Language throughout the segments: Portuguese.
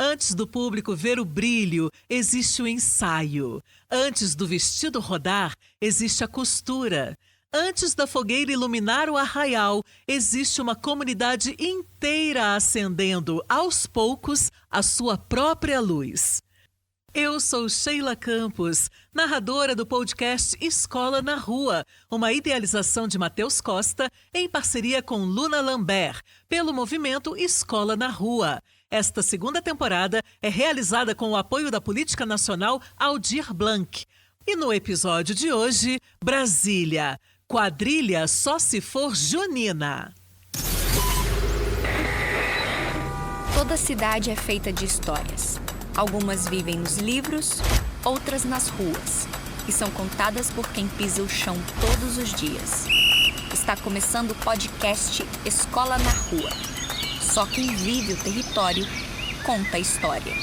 Antes do público ver o brilho, existe o ensaio. Antes do vestido rodar, existe a costura. Antes da fogueira iluminar o arraial, existe uma comunidade inteira acendendo, aos poucos, a sua própria luz. Eu sou Sheila Campos, narradora do podcast Escola na Rua, uma idealização de Matheus Costa em parceria com Luna Lambert, pelo movimento Escola na Rua. Esta segunda temporada é realizada com o apoio da Política Nacional Aldir Blanc. E no episódio de hoje, Brasília. Quadrilha só se for junina. Toda cidade é feita de histórias. Algumas vivem nos livros, outras nas ruas, e são contadas por quem pisa o chão todos os dias. Está começando o podcast Escola na Rua. Só quem vive o território conta a história.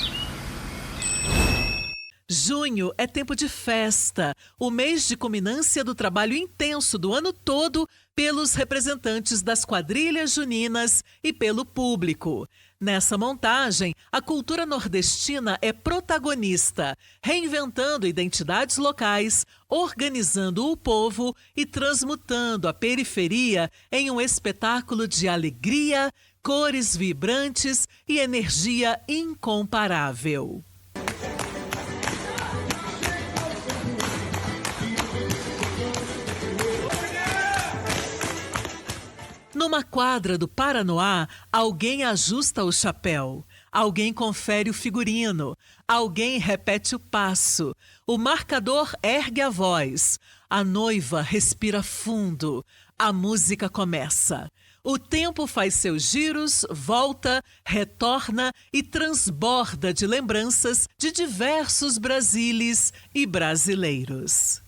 Junho é tempo de festa, o mês de culminância do trabalho intenso do ano todo pelos representantes das quadrilhas juninas e pelo público. Nessa montagem, a cultura nordestina é protagonista, reinventando identidades locais, organizando o povo e transmutando a periferia em um espetáculo de alegria, cores vibrantes e energia incomparável. Numa quadra do Paranoá, alguém ajusta o chapéu, alguém confere o figurino, alguém repete o passo, o marcador ergue a voz, a noiva respira fundo, a música começa. O tempo faz seus giros, volta, retorna e transborda de lembranças de diversos Brasílias e brasileiros.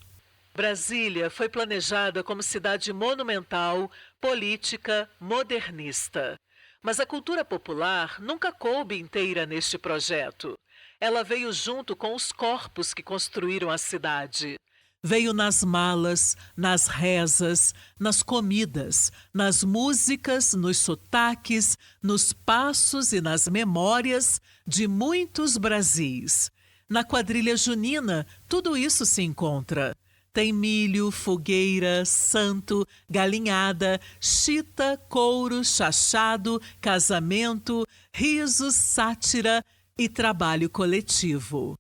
Brasília foi planejada como cidade monumental, política, modernista. Mas a cultura popular nunca coube inteira neste projeto. Ela veio junto com os corpos que construíram a cidade. Veio nas malas, nas rezas, nas comidas, nas músicas, nos sotaques, nos passos e nas memórias de muitos Brasis. Na quadrilha junina, tudo isso se encontra. Tem milho, fogueira, santo, galinhada, chita, couro, chachado, casamento, riso, sátira e trabalho coletivo.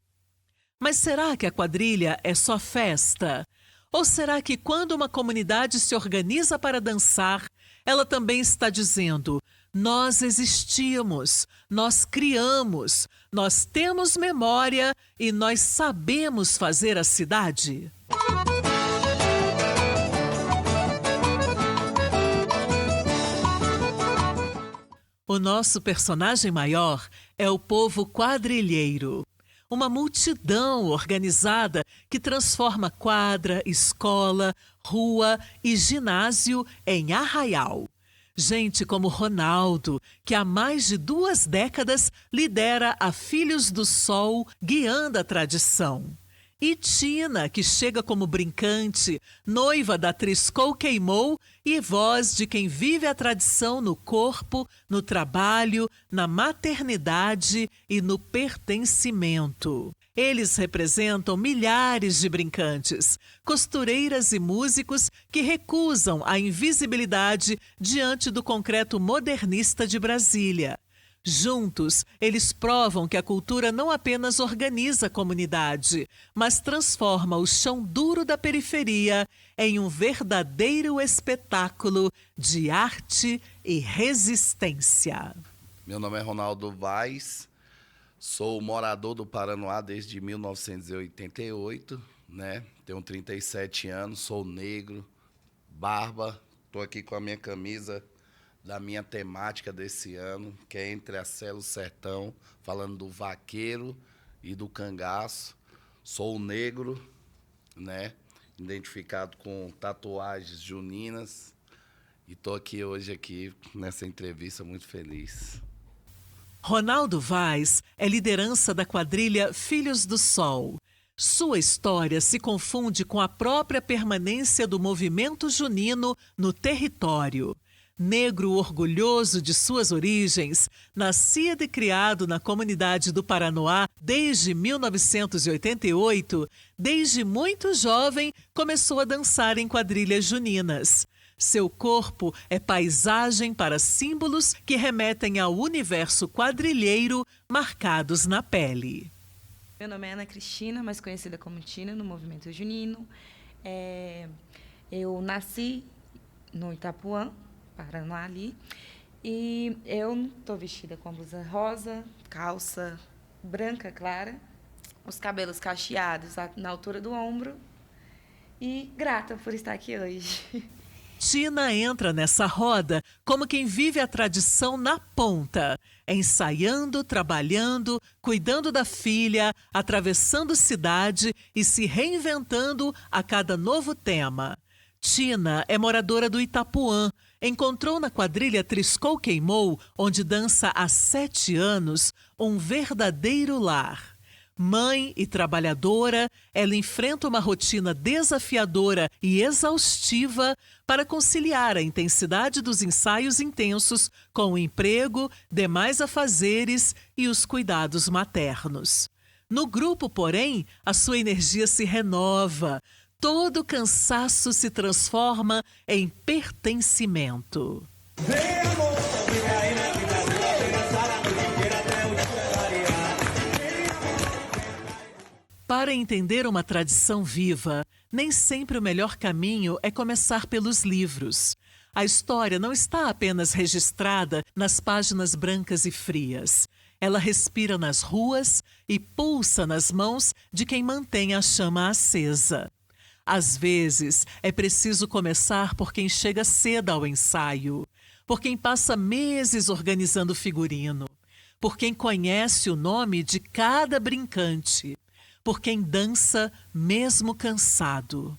Mas será que a quadrilha é só festa? Ou será que quando uma comunidade se organiza para dançar, ela também está dizendo: nós existimos, nós criamos, nós temos memória e nós sabemos fazer a cidade? O nosso personagem maior é o povo quadrilheiro, uma multidão organizada que transforma quadra, escola, rua e ginásio em arraial. Gente como Ronaldo, que há mais de 2 décadas lidera a Filhos do Sol, guiando a tradição. E Tina, que chega como brincante, noiva da Triscou Queimou e voz de quem vive a tradição no corpo, no trabalho, na maternidade e no pertencimento. Eles representam milhares de brincantes, costureiras e músicos que recusam a invisibilidade diante do concreto modernista de Brasília. Juntos, eles provam que a cultura não apenas organiza a comunidade, mas transforma o chão duro da periferia em um verdadeiro espetáculo de arte e resistência. Meu nome é Ronaldo Vaz, sou morador do Paranoá desde 1988, né? Tenho 37 anos, sou negro, barba, estou aqui com a minha camisa da minha temática desse ano, que é Entre a Cela e o Sertão, falando do vaqueiro e do cangaço. Sou negro, né? Identificado com tatuagens juninas. E estou aqui hoje nessa entrevista muito feliz. Ronaldo Vaz é liderança da quadrilha Filhos do Sol. Sua história se confunde com a própria permanência do movimento junino no território. Negro orgulhoso de suas origens, nascido e criado na comunidade do Paranoá desde 1988, desde muito jovem começou a dançar em quadrilhas juninas. Seu corpo é paisagem para símbolos que remetem ao universo quadrilheiro marcados na pele. Meu nome é Ana Cristina, mais conhecida como Tina, no movimento junino. Eu nasci no Itapuã, Paraná ali, e eu estou vestida com a blusa rosa, calça branca clara, os cabelos cacheados na altura do ombro e grata por estar aqui hoje. Tina entra nessa roda como quem vive a tradição na ponta, ensaiando, trabalhando, cuidando da filha, atravessando cidade e se reinventando a cada novo tema. Tina é moradora do Itapuã. Encontrou na quadrilha Triscou Queimou, onde dança há 7 anos, um verdadeiro lar. Mãe e trabalhadora, ela enfrenta uma rotina desafiadora e exaustiva para conciliar a intensidade dos ensaios intensos com o emprego, demais afazeres e os cuidados maternos. No grupo, porém, a sua energia se renova. Todo cansaço se transforma em pertencimento. Para entender uma tradição viva, nem sempre o melhor caminho é começar pelos livros. A história não está apenas registrada nas páginas brancas e frias. Ela respira nas ruas e pulsa nas mãos de quem mantém a chama acesa. Às vezes, é preciso começar por quem chega cedo ao ensaio, por quem passa meses organizando figurino, por quem conhece o nome de cada brincante, por quem dança mesmo cansado.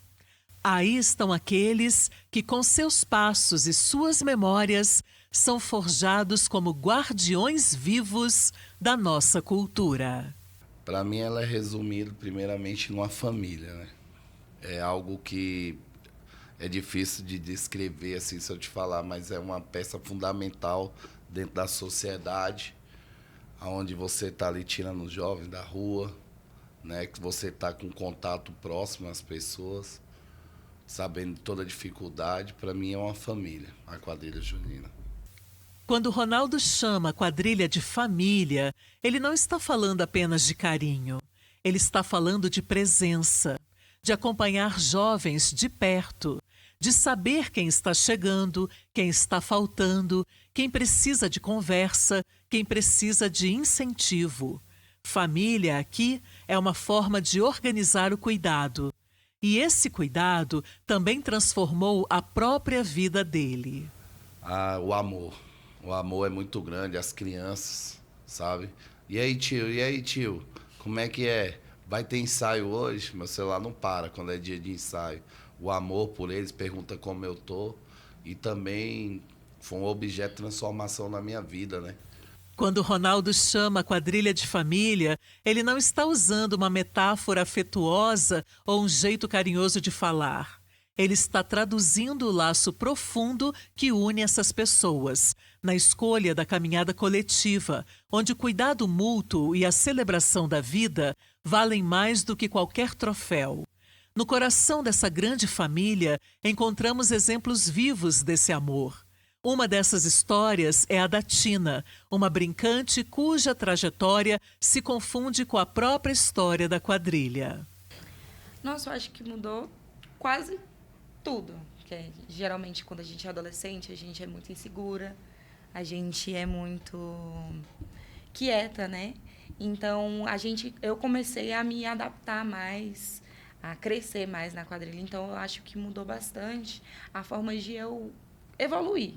Aí estão aqueles que, com seus passos e suas memórias, são forjados como guardiões vivos da nossa cultura. Para mim, ela é resumida primeiramente numa família, né? É algo que é difícil de descrever, assim, se eu te falar, mas é uma peça fundamental dentro da sociedade, onde você está ali tirando os jovens da rua, né? Que você está com contato próximo às pessoas, sabendo toda a dificuldade. Para mim é uma família, a quadrilha junina. Quando Ronaldo chama a quadrilha de família, ele não está falando apenas de carinho. Ele está falando de presença, de acompanhar jovens de perto, de saber quem está chegando, quem está faltando, quem precisa de conversa, quem precisa de incentivo. Família aqui é uma forma de organizar o cuidado. E esse cuidado também transformou a própria vida dele. O amor. O amor é muito grande, as crianças, sabe? E aí, tio? E aí, tio? Como é que é? Vai ter ensaio hoje? Meu celular não para quando é dia de ensaio. O amor por eles, pergunta como eu tô. E também foi um objeto de transformação na minha vida, né? Quando Ronaldo chama a quadrilha de família, ele não está usando uma metáfora afetuosa ou um jeito carinhoso de falar. Ele está traduzindo o laço profundo que une essas pessoas, na escolha da caminhada coletiva, onde o cuidado mútuo e a celebração da vida valem mais do que qualquer troféu. No coração dessa grande família, encontramos exemplos vivos desse amor. Uma dessas histórias é a da Tina, uma brincante cuja trajetória se confunde com a própria história da quadrilha. Nossa, eu acho que mudou quase tudo. Porque, geralmente, quando a gente é adolescente, a gente é muito insegura, a gente é muito quieta, né? Então, eu comecei a me adaptar mais, a crescer mais na quadrilha. Então, eu acho que mudou bastante a forma de eu evoluir.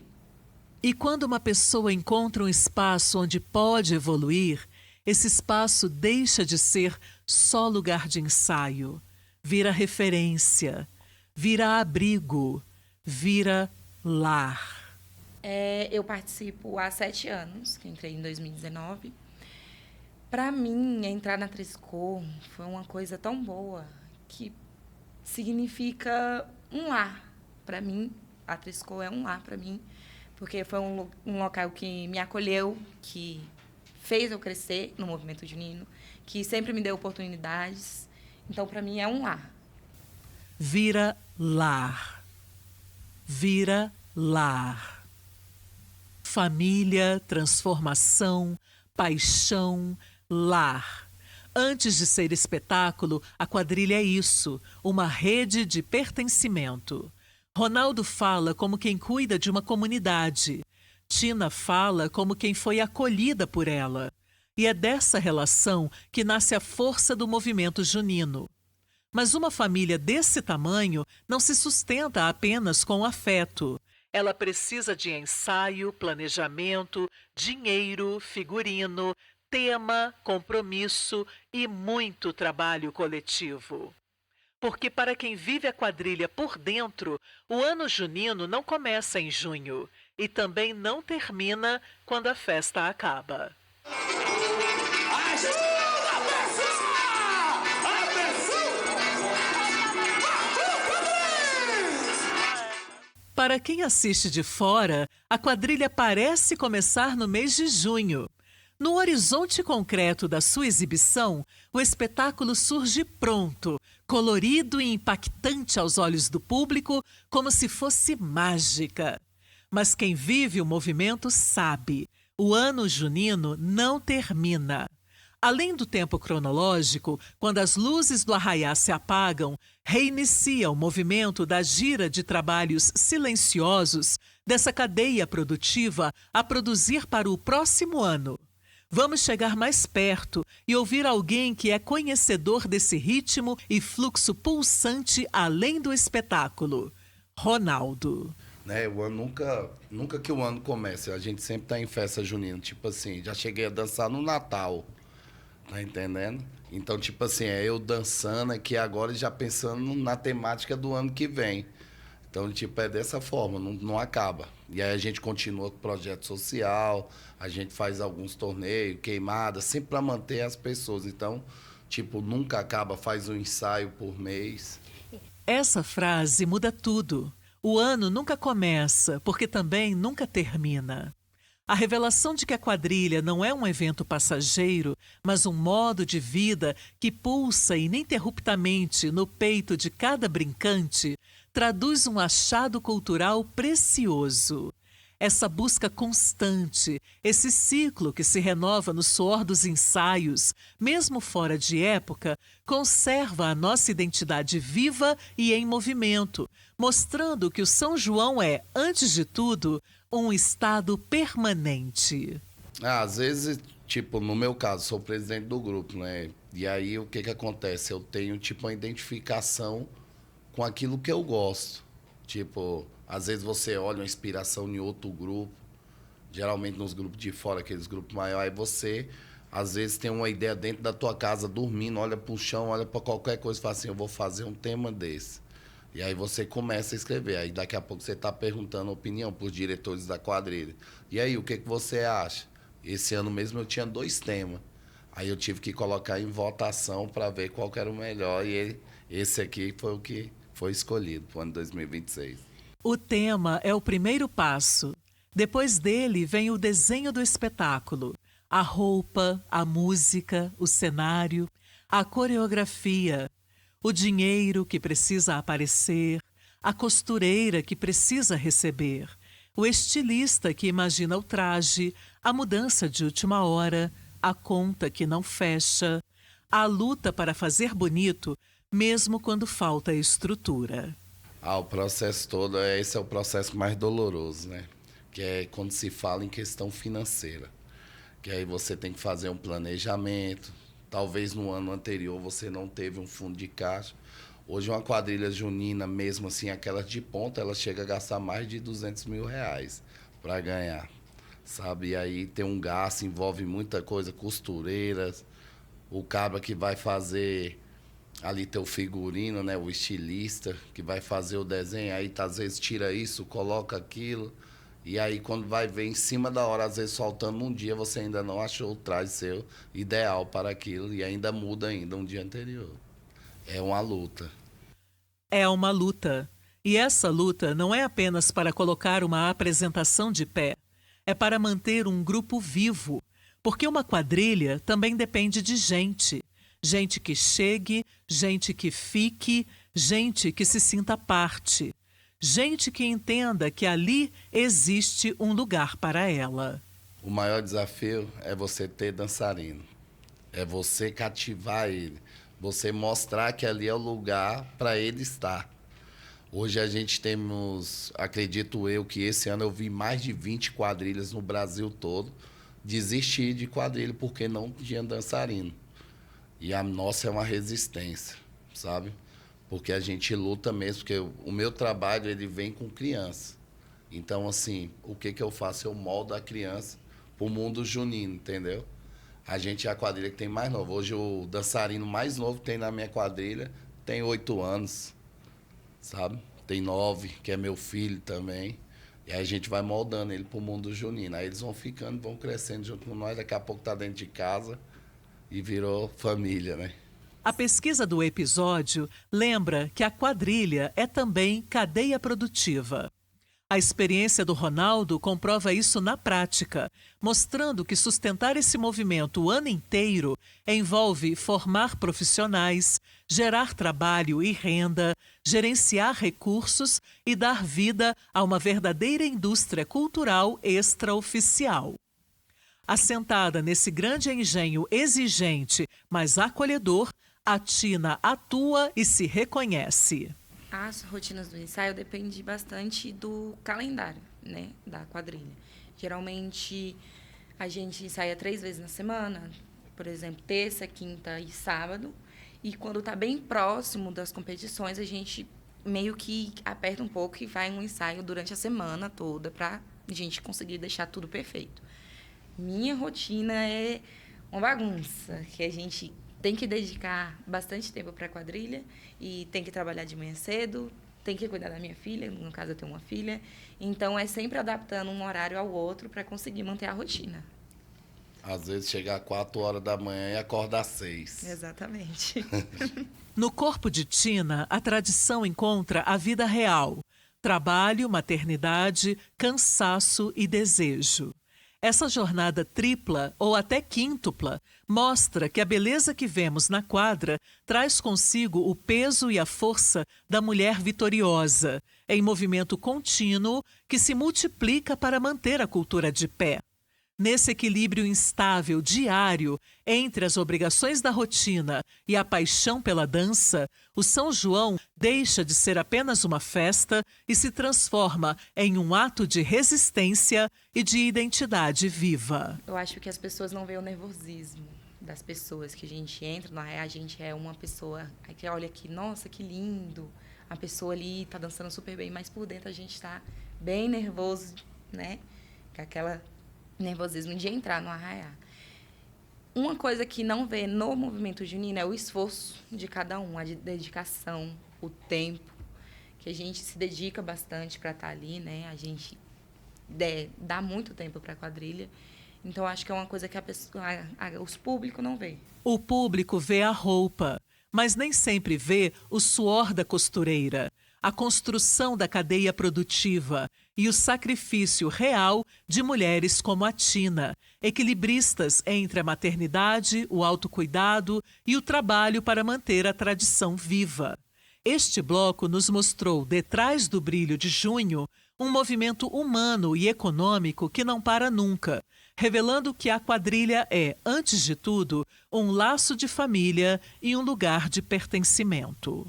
E quando uma pessoa encontra um espaço onde pode evoluir, esse espaço deixa de ser só lugar de ensaio, vira referência, vira abrigo, vira lar. Eu participo há 7 anos, que entrei em 2019. Para mim, entrar na Triscou foi uma coisa tão boa que significa um lar. Para mim, a Triscou é um lar para mim, porque foi um local que me acolheu, que fez eu crescer no movimento junino, que sempre me deu oportunidades. Então, para mim, é um lar. Vira lar. Vira lar. Família, transformação, paixão, lar. Antes de ser espetáculo, a quadrilha é isso, uma rede de pertencimento. Ronaldo fala como quem cuida de uma comunidade. Tina fala como quem foi acolhida por ela. E é dessa relação que nasce a força do movimento junino. Mas uma família desse tamanho não se sustenta apenas com afeto. Ela precisa de ensaio, planejamento, dinheiro, figurino, tema, compromisso e muito trabalho coletivo. Porque para quem vive a quadrilha por dentro, o ano junino não começa em junho e também não termina quando a festa acaba. Para quem assiste de fora, a quadrilha parece começar no mês de junho. No horizonte concreto da sua exibição, o espetáculo surge pronto, colorido e impactante aos olhos do público, como se fosse mágica. Mas quem vive o movimento sabe, o ano junino não termina. Além do tempo cronológico, quando as luzes do arraiá se apagam, reinicia o movimento da gira de trabalhos silenciosos dessa cadeia produtiva a produzir para o próximo ano. Vamos chegar mais perto e ouvir alguém que é conhecedor desse ritmo e fluxo pulsante além do espetáculo. Ronaldo. Né, o ano nunca que o ano comece, a gente sempre tá em festa junina. Tipo assim, já cheguei a dançar no Natal. Tá entendendo? Então, tipo assim, é eu dançando aqui agora e já pensando na temática do ano que vem. Então, tipo, é dessa forma, não acaba. E aí a gente continua com o projeto social, a gente faz alguns torneios, queimadas, sempre para manter as pessoas. Então, tipo, nunca acaba, faz um ensaio por mês. Essa frase muda tudo. O ano nunca começa, porque também nunca termina. A revelação de que a quadrilha não é um evento passageiro, mas um modo de vida que pulsa ininterruptamente no peito de cada brincante, traduz um achado cultural precioso. Essa busca constante, esse ciclo que se renova no suor dos ensaios, mesmo fora de época, conserva a nossa identidade viva e em movimento, mostrando que o São João é, antes de tudo, um estado permanente. Às vezes, tipo, no meu caso, sou presidente do grupo, né? E aí, o que acontece? Eu tenho, tipo, uma identificação com aquilo que eu gosto. Tipo, às vezes você olha uma inspiração em outro grupo, geralmente nos grupos de fora, aqueles grupos maiores, aí você, às vezes, tem uma ideia dentro da tua casa, dormindo, olha pro chão, olha para qualquer coisa e fala assim, eu vou fazer um tema desse. E aí você começa a escrever. Aí daqui a pouco você está perguntando a opinião para os diretores da quadrilha. E aí, o que você acha? Esse ano mesmo eu tinha 2 temas. Aí eu tive que colocar em votação para ver qual que era o melhor. E esse aqui foi o que foi escolhido para o ano 2026. O tema é o primeiro passo. Depois dele vem o desenho do espetáculo. A roupa, a música, o cenário, a coreografia. O dinheiro que precisa aparecer, a costureira que precisa receber, o estilista que imagina o traje, a mudança de última hora, a conta que não fecha, a luta para fazer bonito, mesmo quando falta estrutura. O processo todo, esse é o processo mais doloroso, né? Que é quando se fala em questão financeira. Que aí você tem que fazer um planejamento. Talvez no ano anterior você não teve um fundo de caixa. Hoje uma quadrilha junina, mesmo assim, aquelas de ponta, ela chega a gastar mais de 200 mil reais para ganhar, sabe? E aí tem um gasto, envolve muita coisa, costureiras, o cabra que vai fazer ali teu figurino, né? O estilista que vai fazer o desenho, aí às vezes tira isso, coloca aquilo. E aí, quando vai ver em cima da hora, às vezes faltando um dia, você ainda não achou o traje seu ideal para aquilo e ainda muda ainda um dia anterior. É uma luta. É uma luta. E essa luta não é apenas para colocar uma apresentação de pé, é para manter um grupo vivo, porque uma quadrilha também depende de gente. Gente que chegue, gente que fique, gente que se sinta parte. Gente que entenda que ali existe um lugar para ela. O maior desafio é você ter dançarino. É você cativar ele. Você mostrar que ali é o lugar para ele estar. Hoje a gente temos, acredito eu, que esse ano eu vi mais de 20 quadrilhas no Brasil todo desistir de quadrilha porque não tinha dançarino. E a nossa é uma resistência, sabe? Porque a gente luta mesmo, porque o meu trabalho ele vem com criança. Então, assim, o que eu faço? Eu moldo a criança para o mundo junino, entendeu? A gente é a quadrilha que tem mais novo. Hoje o dançarino mais novo que tem na minha quadrilha tem 8 anos, sabe? Tem 9, que é meu filho também. E aí a gente vai moldando ele para o mundo junino. Aí eles vão ficando, vão crescendo junto com nós. Daqui a pouco tá dentro de casa e virou família, né? A pesquisa do episódio lembra que a quadrilha é também cadeia produtiva. A experiência do Ronaldo comprova isso na prática, mostrando que sustentar esse movimento o ano inteiro envolve formar profissionais, gerar trabalho e renda, gerenciar recursos e dar vida a uma verdadeira indústria cultural extraoficial. Assentada nesse grande engenho exigente, mas acolhedor, a Tina atua e se reconhece. As rotinas do ensaio dependem bastante do calendário, né, da quadrilha. Geralmente, a gente ensaia 3 vezes na semana, por exemplo, terça, quinta e sábado. E quando está bem próximo das competições, a gente meio que aperta um pouco e vai um ensaio durante a semana toda para a gente conseguir deixar tudo perfeito. Minha rotina é uma bagunça, que a gente tem que dedicar bastante tempo para a quadrilha e tem que trabalhar de manhã cedo, tem que cuidar da minha filha, no caso eu tenho uma filha. Então, é sempre adaptando um horário ao outro para conseguir manter a rotina. Às vezes chegar às 4 horas da manhã e acordar às 6. Exatamente. No corpo de Tina, a tradição encontra a vida real. Trabalho, maternidade, cansaço e desejo. Essa jornada tripla ou até quíntupla mostra que a beleza que vemos na quadra traz consigo o peso e a força da mulher vitoriosa, em movimento contínuo que se multiplica para manter a cultura de pé. Nesse equilíbrio instável diário entre as obrigações da rotina e a paixão pela dança, o São João deixa de ser apenas uma festa e se transforma em um ato de resistência e de identidade viva. Eu acho que as pessoas não veem o nervosismo das pessoas que a gente entra, na real, a gente é uma pessoa que olha aqui, nossa, que lindo, a pessoa ali está dançando super bem, mas por dentro a gente está bem nervoso, né? Com aquela nervosismo de entrar no arraiá. Uma coisa que não vê no movimento junino é o esforço de cada um, a dedicação, o tempo, que a gente se dedica bastante para estar ali, né? A gente dá muito tempo para a quadrilha. Então, acho que é uma coisa que os públicos não vê. O público vê a roupa, mas nem sempre vê o suor da costureira, a construção da cadeia produtiva e o sacrifício real de mulheres como a Tina, equilibristas entre a maternidade, o autocuidado e o trabalho para manter a tradição viva. Este bloco nos mostrou, detrás do brilho de junho, um movimento humano e econômico que não para nunca, revelando que a quadrilha é, antes de tudo, um laço de família e um lugar de pertencimento.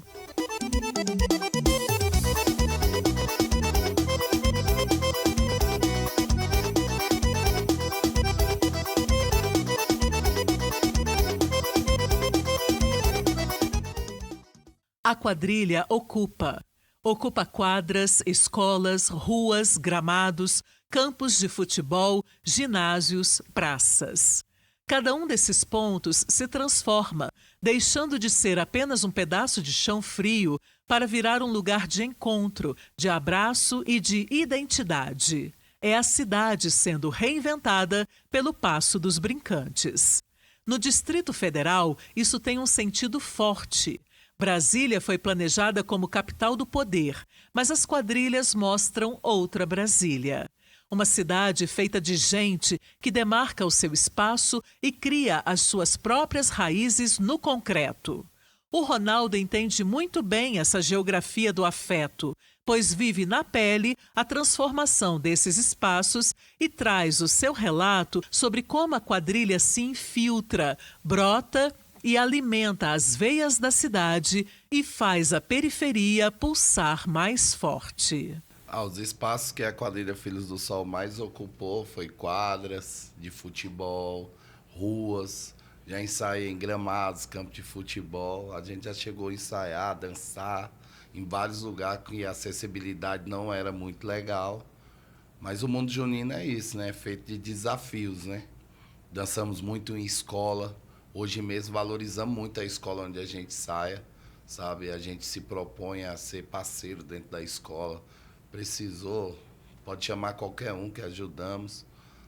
A quadrilha ocupa quadras, escolas, ruas, gramados, campos de futebol, ginásios, praças. Cada um desses pontos se transforma, deixando de ser apenas um pedaço de chão frio para virar um lugar de encontro, de abraço e de identidade. É a cidade sendo reinventada pelo passo dos brincantes. No Distrito Federal, isso tem um sentido forte. Brasília foi planejada como capital do poder, mas as quadrilhas mostram outra Brasília. Uma cidade feita de gente que demarca o seu espaço e cria as suas próprias raízes no concreto. O Ronaldo entende muito bem essa geografia do afeto, pois vive na pele a transformação desses espaços e traz o seu relato sobre como a quadrilha se infiltra, brota e alimenta as veias da cidade e faz a periferia pulsar mais forte. Os espaços que a quadrilha Filhos do Sol mais ocupou foi quadras de futebol, ruas, já ensaiei em gramados, campo de futebol. A gente já chegou a ensaiar, dançar em vários lugares que a acessibilidade não era muito legal. Mas o mundo junino é isso, né? É feito de desafios, né? Dançamos muito em escola. Hoje mesmo valorizamos muito a escola onde a gente saia, sabe? A gente se propõe a ser parceiro dentro da escola. Precisou, pode chamar qualquer um que ajudamos,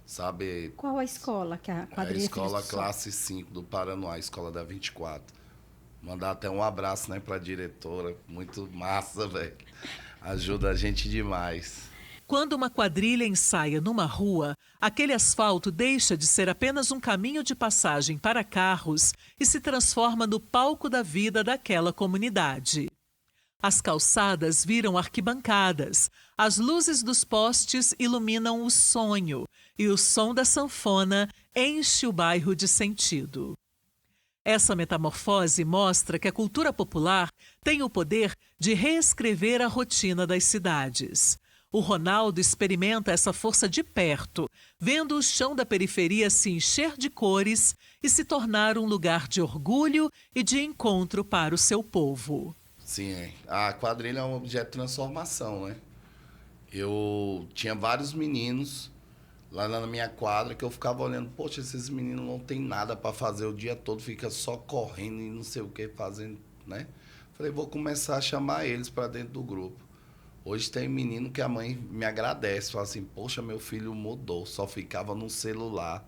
sabe? Qual a escola que a quadrilha É a escola Filhos do Sol? classe 5 do Paranoá, a escola da 24. Mandar até um abraço, né, pra diretora, muito massa, velho. Ajuda a gente demais. Quando uma quadrilha ensaia numa rua, aquele asfalto deixa de ser apenas um caminho de passagem para carros e se transforma no palco da vida daquela comunidade. As calçadas viram arquibancadas, as luzes dos postes iluminam o sonho e o som da sanfona enche o bairro de sentido. Essa metamorfose mostra que a cultura popular tem o poder de reescrever a rotina das cidades. O Ronaldo experimenta essa força de perto, vendo o chão da periferia se encher de cores e se tornar um lugar de orgulho e de encontro para o seu povo. Sim, a quadrilha é um objeto de transformação, né? Eu tinha vários meninos lá na minha quadra que eu ficava olhando, poxa, esses meninos não tem nada para fazer o dia todo, fica só correndo e não sei o que fazendo, né? Falei, vou começar a chamar eles para dentro do grupo. Hoje tem menino que a mãe me agradece, fala assim, poxa, meu filho mudou, só ficava no celular.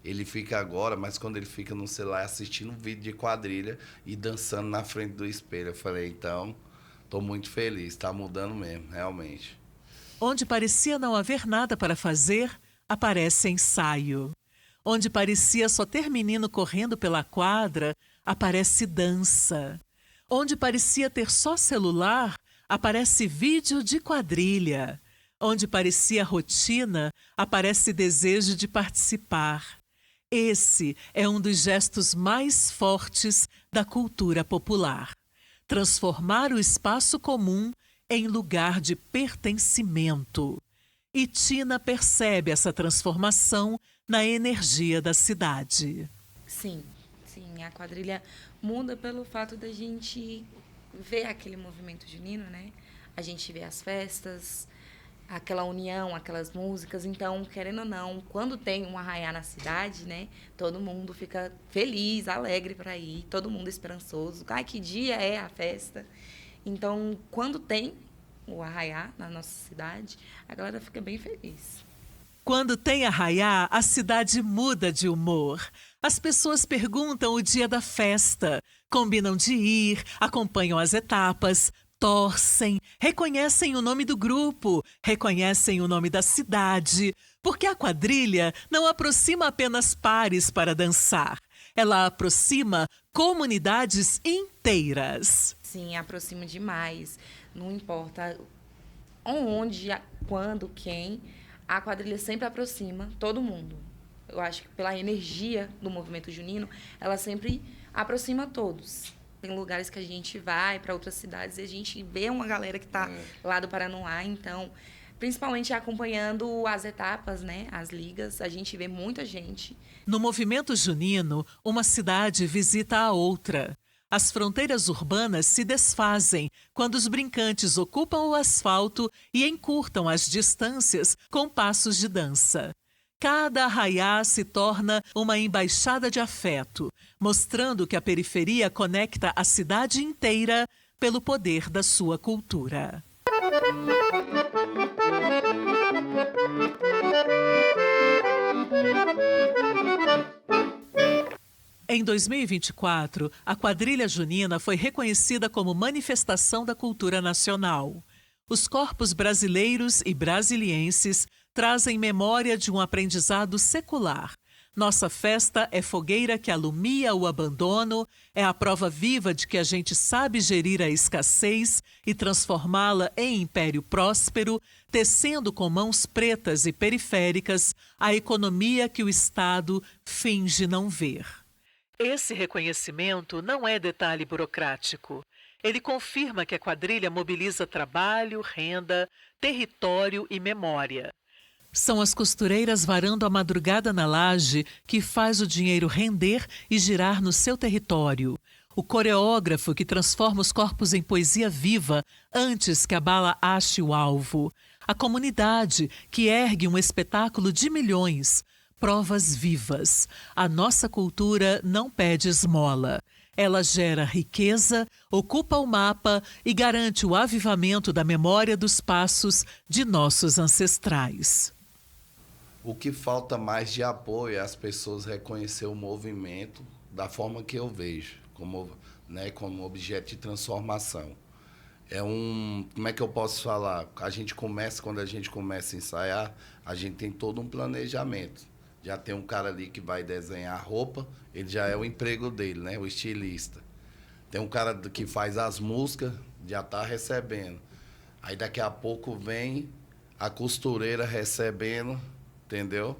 Ele fica agora, mas quando ele fica no celular assistindo um vídeo de quadrilha e dançando na frente do espelho. Eu falei, então, estou muito feliz, está mudando mesmo, realmente. Onde parecia não haver nada para fazer, aparece ensaio. Onde parecia só ter menino correndo pela quadra, aparece dança. Onde parecia ter só celular, aparece vídeo de quadrilha. Onde parecia rotina, aparece desejo de participar. Esse é um dos gestos mais fortes da cultura popular. Transformar o espaço comum em lugar de pertencimento. E Tina percebe essa transformação na energia da cidade. Sim, a quadrilha muda pelo fato da gente ver aquele movimento junino, né? A gente vê as festas, aquela união, aquelas músicas. Então, querendo ou não, quando tem um arraiá na cidade, né? Todo mundo fica feliz, alegre para ir, todo mundo esperançoso. Ai, que dia é a festa? Então, quando tem o arraiá na nossa cidade, a galera fica bem feliz. Quando tem arraiá, a cidade muda de humor. As pessoas perguntam o dia da festa, combinam de ir, acompanham as etapas, torcem, reconhecem o nome do grupo, reconhecem o nome da cidade, porque a quadrilha não aproxima apenas pares para dançar. Ela aproxima comunidades inteiras. Sim, aproxima demais. Não importa onde, quando, quem, a quadrilha sempre aproxima todo mundo. Eu acho que pela energia do movimento junino, ela sempre aproxima todos. Tem lugares que a gente vai para outras cidades e a gente vê uma galera que está lá do Paranoá. Então, principalmente acompanhando as etapas, né, as ligas, a gente vê muita gente. No movimento junino, uma cidade visita a outra. As fronteiras urbanas se desfazem quando os brincantes ocupam o asfalto e encurtam as distâncias com passos de dança. Cada arraiá se torna uma embaixada de afeto, mostrando que a periferia conecta a cidade inteira pelo poder da sua cultura. Em 2024, a quadrilha junina foi reconhecida como manifestação da cultura nacional. Os corpos brasileiros e brasilienses trazem memória de um aprendizado secular. Nossa festa é fogueira que alumia o abandono, é a prova viva de que a gente sabe gerir a escassez e transformá-la em império próspero, tecendo com mãos pretas e periféricas a economia que o Estado finge não ver. Esse reconhecimento não é detalhe burocrático. Ele confirma que a quadrilha mobiliza trabalho, renda, território e memória. São as costureiras varando a madrugada na laje que faz o dinheiro render e girar no seu território. O coreógrafo que transforma os corpos em poesia viva antes que a bala ache o alvo. A comunidade que ergue um espetáculo de milhões. Provas vivas. A nossa cultura não pede esmola. Ela gera riqueza, ocupa o mapa e garante o avivamento da memória dos passos de nossos ancestrais. O que falta mais de apoio é as pessoas reconhecer o movimento da forma que eu vejo, como objeto de transformação. Como é que eu posso falar? Quando a gente começa a ensaiar, a gente tem todo um planejamento. Já tem um cara ali que vai desenhar a roupa, ele já é o emprego dele, né? O estilista. Tem um cara que faz as músicas, já está recebendo. Aí daqui a pouco vem a costureira recebendo, entendeu?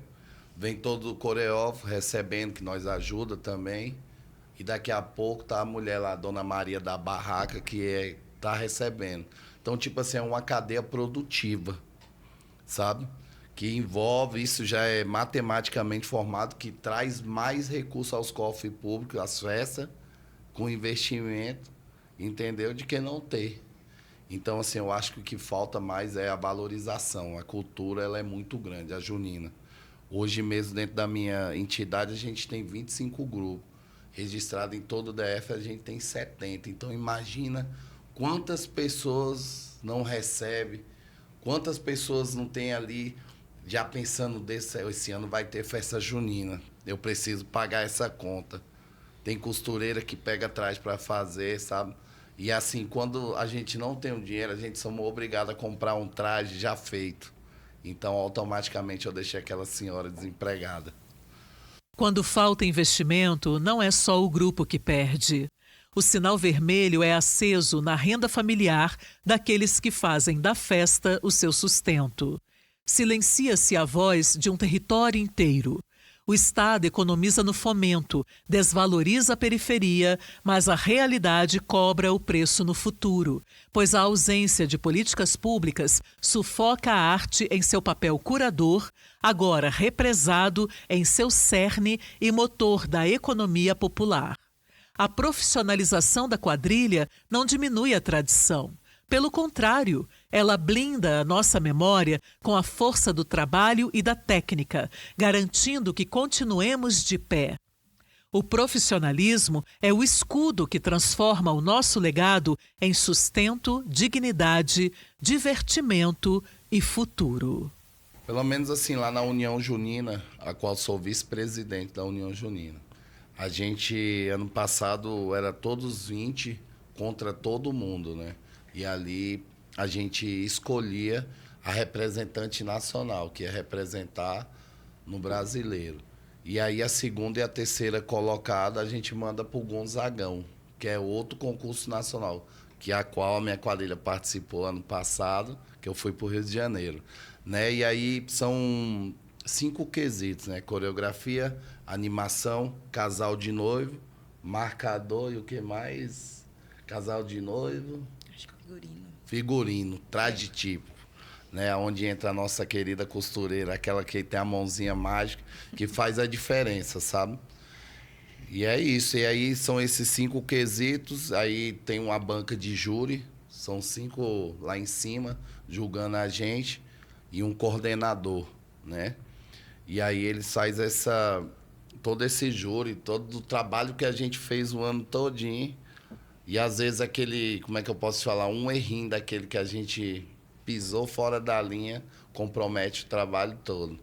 Vem todo o coreógrafo recebendo, que nós ajuda também. E daqui a pouco tá a mulher lá, a Dona Maria da barraca, que tá recebendo. Então, tipo assim, é uma cadeia produtiva, sabe? Que envolve, isso já é matematicamente formado, que traz mais recursos aos cofres públicos, às festas, com investimento, entendeu? De que não ter. Então, assim, eu acho que o que falta mais é a valorização. A cultura, ela é muito grande, a junina. Hoje mesmo, dentro da minha entidade, a gente tem 25 grupos. Registrado em todo o DF, a gente tem 70. Então, imagina quantas pessoas não recebem, quantas pessoas não tem ali... Já pensando esse ano vai ter festa junina, eu preciso pagar essa conta. Tem costureira que pega atrás para fazer, sabe? E assim, quando a gente não tem o dinheiro, a gente somos obrigados a comprar um traje já feito. Então, automaticamente, eu deixei aquela senhora desempregada. Quando falta investimento, não é só o grupo que perde. O sinal vermelho é aceso na renda familiar daqueles que fazem da festa o seu sustento. Silencia-se a voz de um território inteiro. O Estado economiza no fomento, desvaloriza a periferia, mas a realidade cobra o preço no futuro, pois a ausência de políticas públicas sufoca a arte em seu papel curador, agora represado em seu cerne e motor da economia popular. A profissionalização da quadrilha não diminui a tradição. Pelo contrário, ela blinda a nossa memória com a força do trabalho e da técnica, garantindo que continuemos de pé. O profissionalismo é o escudo que transforma o nosso legado em sustento, dignidade, divertimento e futuro. Pelo menos assim, lá na União Junina, a qual sou vice-presidente da União Junina, a gente, ano passado, era todos 20 contra todo mundo, né? E ali a gente escolhia a representante nacional, que ia representar no brasileiro. E aí a segunda e a terceira colocada a gente manda para o Gonzagão, que é outro concurso nacional, que é a qual a minha quadrilha participou ano passado, que eu fui para o Rio de Janeiro. Né? E aí são 5 quesitos, né? Coreografia, animação, casal de noivo, marcador e o que mais? Casal de noivo... Figurino, traje típico, né? Onde entra a nossa querida costureira, aquela que tem a mãozinha mágica, que faz a diferença, sabe? E é isso. E aí são esses 5 quesitos, aí tem uma banca de júri, são 5 lá em cima, julgando a gente, e um coordenador, né? E aí eles fazem todo esse júri, todo o trabalho que a gente fez o ano todinho. E às vezes aquele, como é que eu posso falar, um errinho daquele que a gente pisou fora da linha compromete o trabalho todo.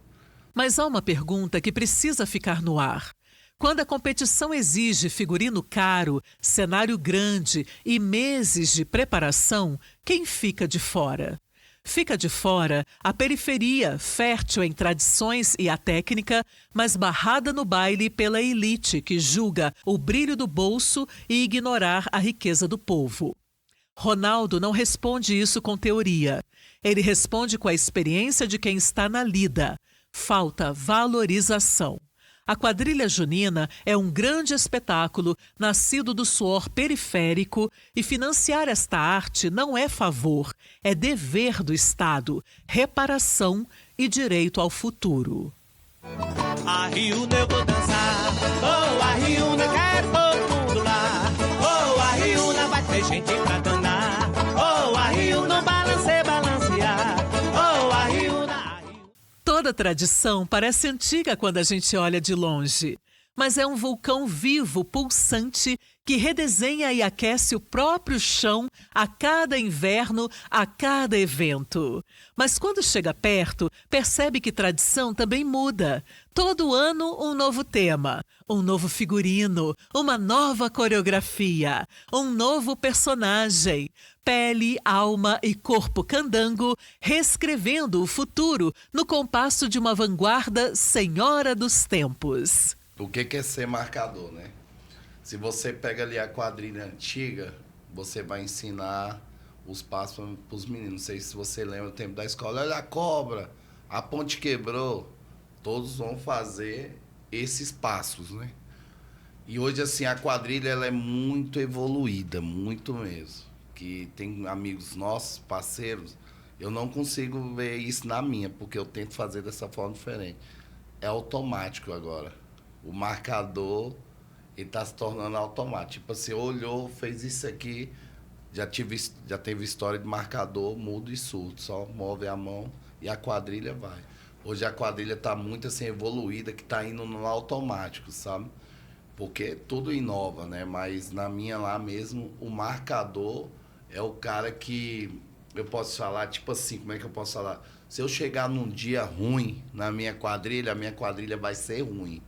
Mas há uma pergunta que precisa ficar no ar. Quando a competição exige figurino caro, cenário grande e meses de preparação, quem fica de fora? Fica de fora a periferia, fértil em tradições e a técnica, mas barrada no baile pela elite que julga o brilho do bolso e ignorar a riqueza do povo. Ronaldo não responde isso com teoria. Ele responde com a experiência de quem está na lida. Falta valorização. A quadrilha junina é um grande espetáculo nascido do suor periférico e financiar esta arte não é favor, é dever do Estado, reparação e direito ao futuro. A Riuna eu vou dançar, oh, a Riuna quero todo mundo lá, oh, a Riuna vai ter gente pra danar, oh, a Riuna balancear, oh, a Riuna. Toda tradição parece antiga quando a gente olha de longe, mas é um vulcão vivo, pulsante, que redesenha e aquece o próprio chão a cada inverno, a cada evento. Mas quando chega perto, percebe que tradição também muda. Todo ano um novo tema, um novo figurino, uma nova coreografia, um novo personagem. Pele, alma e corpo candango, reescrevendo o futuro no compasso de uma vanguarda senhora dos tempos. O que é ser marcador, né? Se você pega ali a quadrilha antiga, você vai ensinar os passos para os meninos. Não sei se você lembra do tempo da escola. Olha a cobra, a ponte quebrou. Todos vão fazer esses passos, né? E hoje, assim, a quadrilha ela é muito evoluída, muito mesmo. Que tem amigos nossos, parceiros, eu não consigo ver isso na minha, porque eu tento fazer dessa forma diferente. É automático agora. O marcador, ele está se tornando automático. Tipo assim, olhou, fez isso aqui, já teve história de marcador mudo e surdo. Só move a mão e a quadrilha vai. Hoje a quadrilha está muito assim evoluída, que está indo no automático, sabe? Porque tudo inova, né? Mas na minha lá mesmo, o marcador é o cara que eu posso falar, tipo assim, como é que eu posso falar? Se eu chegar num dia ruim na minha quadrilha, a minha quadrilha vai ser ruim.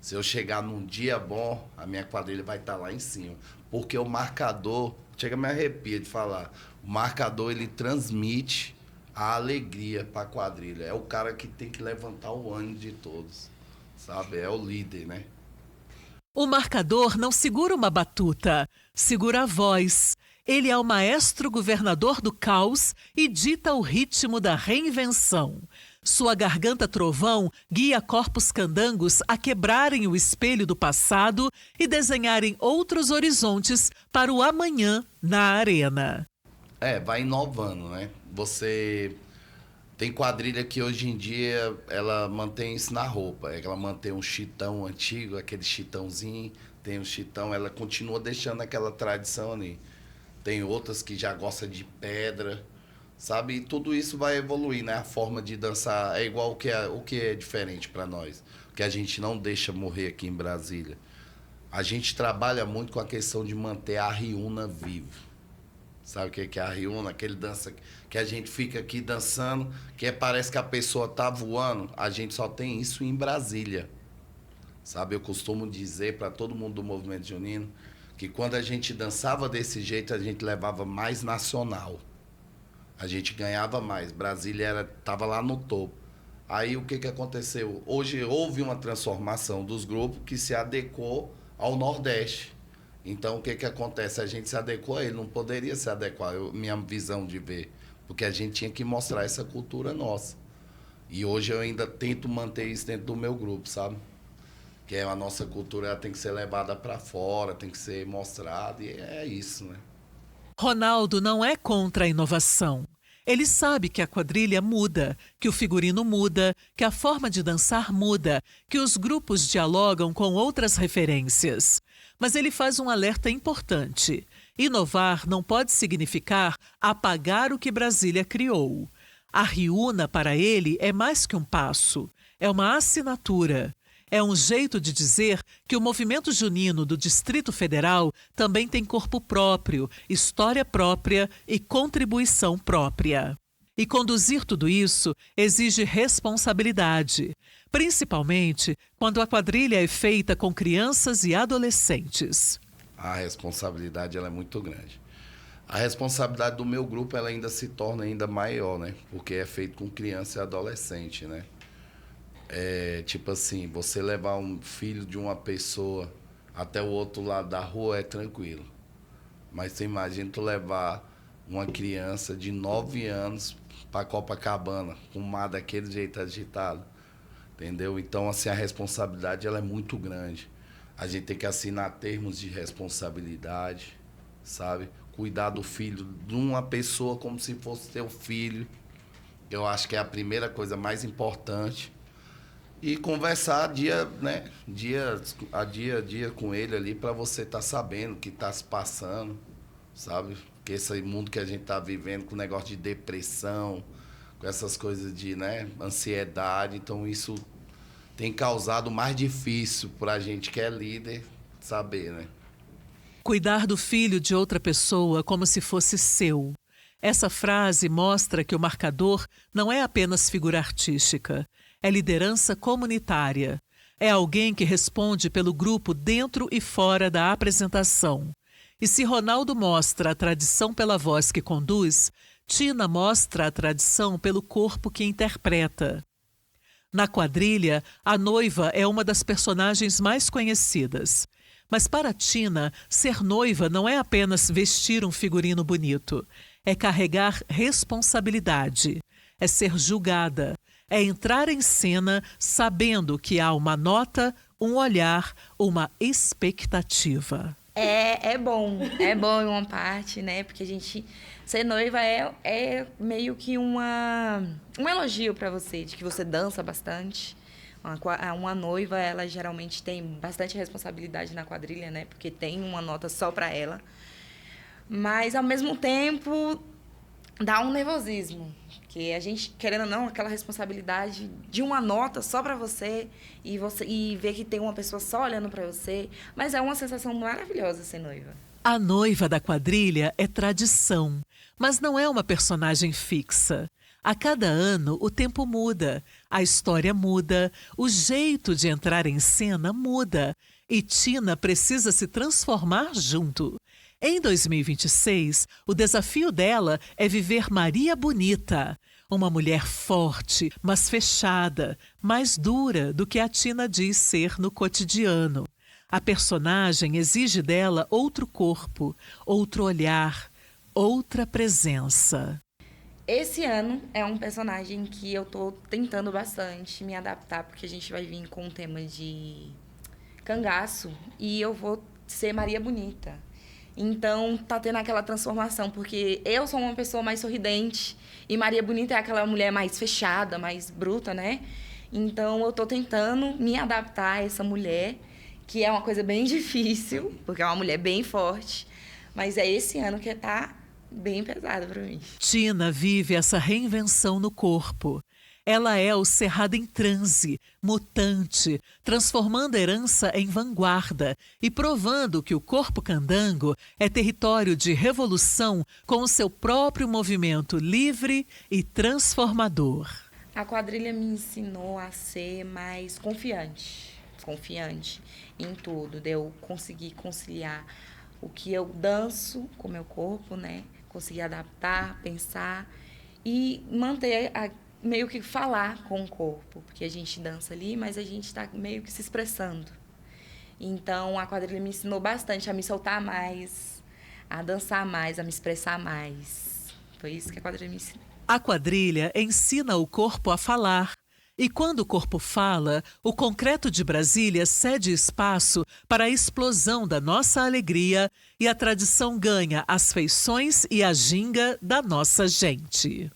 Se eu chegar num dia bom, a minha quadrilha vai estar lá em cima. Porque o marcador, chega a me arrepia de falar, o marcador ele transmite a alegria para a quadrilha. É o cara que tem que levantar o ânimo de todos, sabe? É o líder, né? O marcador não segura uma batuta, segura a voz. Ele é o maestro governador do caos e dita o ritmo da reinvenção. Sua garganta trovão guia corpos candangos a quebrarem o espelho do passado e desenharem outros horizontes para o amanhã na arena. Vai inovando, né? Você tem quadrilha que hoje em dia ela mantém isso na roupa. Ela mantém um chitão antigo, aquele chitãozinho, tem um chitão, ela continua deixando aquela tradição ali. Tem outras que já gostam de pedra, sabe? E tudo isso vai evoluir, né? A forma de dançar é igual o que é diferente para nós, que a gente não deixa morrer aqui em Brasília. A gente trabalha muito com a questão de manter a Riuna viva. Sabe o que é a Riuna? Aquele dança que a gente fica aqui dançando, que parece que a pessoa tá voando. A gente só tem isso em Brasília. Sabe? Eu costumo dizer para todo mundo do movimento junino que quando a gente dançava desse jeito, a gente levava mais nacional. A gente ganhava mais. Brasília estava lá no topo. Aí o que aconteceu? Hoje houve uma transformação dos grupos que se adequou ao Nordeste. Então o que acontece? A gente se adequou a ele, não poderia se adequar, minha visão de ver. Porque a gente tinha que mostrar essa cultura nossa. E hoje eu ainda tento manter isso dentro do meu grupo, sabe? Que a nossa cultura ela tem que ser levada para fora, tem que ser mostrada, e é isso, né? Ronaldo não é contra a inovação. Ele sabe que a quadrilha muda, que o figurino muda, que a forma de dançar muda, que os grupos dialogam com outras referências. Mas ele faz um alerta importante. Inovar não pode significar apagar o que Brasília criou. A Riuna, para ele, é mais que um passo. É uma assinatura. É um jeito de dizer que o movimento junino do Distrito Federal também tem corpo próprio, história própria e contribuição própria. E conduzir tudo isso exige responsabilidade. principalmente quando a quadrilha é feita com crianças e adolescentes. A responsabilidade ela é muito grande. A responsabilidade do meu grupo ela ainda se torna ainda maior, né? Porque é feito com criança e adolescente, né? Tipo assim, você levar um filho de uma pessoa até o outro lado da rua é tranquilo. Mas você imagina tu levar uma criança de 9 anos para Copacabana, com um mar daquele jeito agitado, entendeu? Então, assim, a responsabilidade ela é muito grande. A gente tem que assinar termos de responsabilidade, sabe? Cuidar do filho de uma pessoa como se fosse teu filho. Eu acho que é a primeira coisa mais importante. E conversar dia a dia com ele ali para você estar sabendo o que está se passando, sabe? Porque esse mundo que a gente está vivendo com negócio de depressão, com essas coisas de, né, ansiedade, então isso tem causado mais difícil para a gente que é líder saber, né? Cuidar do filho de outra pessoa como se fosse seu. Essa frase mostra que o marcador não é apenas figura artística, é liderança comunitária. É alguém que responde pelo grupo dentro e fora da apresentação. E se Ronaldo mostra a tradição pela voz que conduz, Tina mostra a tradição pelo corpo que interpreta. Na quadrilha, a noiva é uma das personagens mais conhecidas. Mas para Tina, ser noiva não é apenas vestir um figurino bonito. É carregar responsabilidade. É ser julgada. É entrar em cena sabendo que há uma nota, um olhar, uma expectativa. É bom em uma parte, né? Porque a gente ser noiva é meio que um elogio para você, de que você dança bastante. Uma noiva, ela geralmente tem bastante responsabilidade na quadrilha, né? Porque tem uma nota só para ela. Mas, ao mesmo tempo, dá um nervosismo. Porque a gente, querendo ou não, aquela responsabilidade de uma nota só para você e ver que tem uma pessoa só olhando para você. Mas é uma sensação maravilhosa ser noiva. A noiva da quadrilha é tradição, mas não é uma personagem fixa. A cada ano, o tempo muda, a história muda, o jeito de entrar em cena muda. E Tina precisa se transformar junto. Em 2026, o desafio dela é viver Maria Bonita, uma mulher forte, mas fechada, mais dura do que a Tina diz ser no cotidiano. A personagem exige dela outro corpo, outro olhar, outra presença. Esse ano é um personagem que eu tô tentando bastante me adaptar, porque a gente vai vir com um tema de cangaço e eu vou ser Maria Bonita. Então, tá tendo aquela transformação, porque eu sou uma pessoa mais sorridente e Maria Bonita é aquela mulher mais fechada, mais bruta, né? Então, eu tô tentando me adaptar a essa mulher, que é uma coisa bem difícil, porque é uma mulher bem forte, mas é esse ano que tá bem pesado para mim. Tina vive essa reinvenção no corpo. Ela é o cerrado em transe, mutante, transformando a herança em vanguarda e provando que o corpo candango é território de revolução com o seu próprio movimento livre e transformador. A quadrilha me ensinou a ser mais confiante em tudo, de eu conseguir conciliar o que eu danço com o meu corpo, né? Conseguir adaptar, pensar e manter meio que falar com o corpo, porque a gente dança ali, mas a gente está meio que se expressando. Então, a quadrilha me ensinou bastante a me soltar mais, a dançar mais, a me expressar mais. Foi isso que a quadrilha me ensinou. A quadrilha ensina o corpo a falar. E quando o corpo fala, o concreto de Brasília cede espaço para a explosão da nossa alegria e a tradição ganha as feições e a ginga da nossa gente.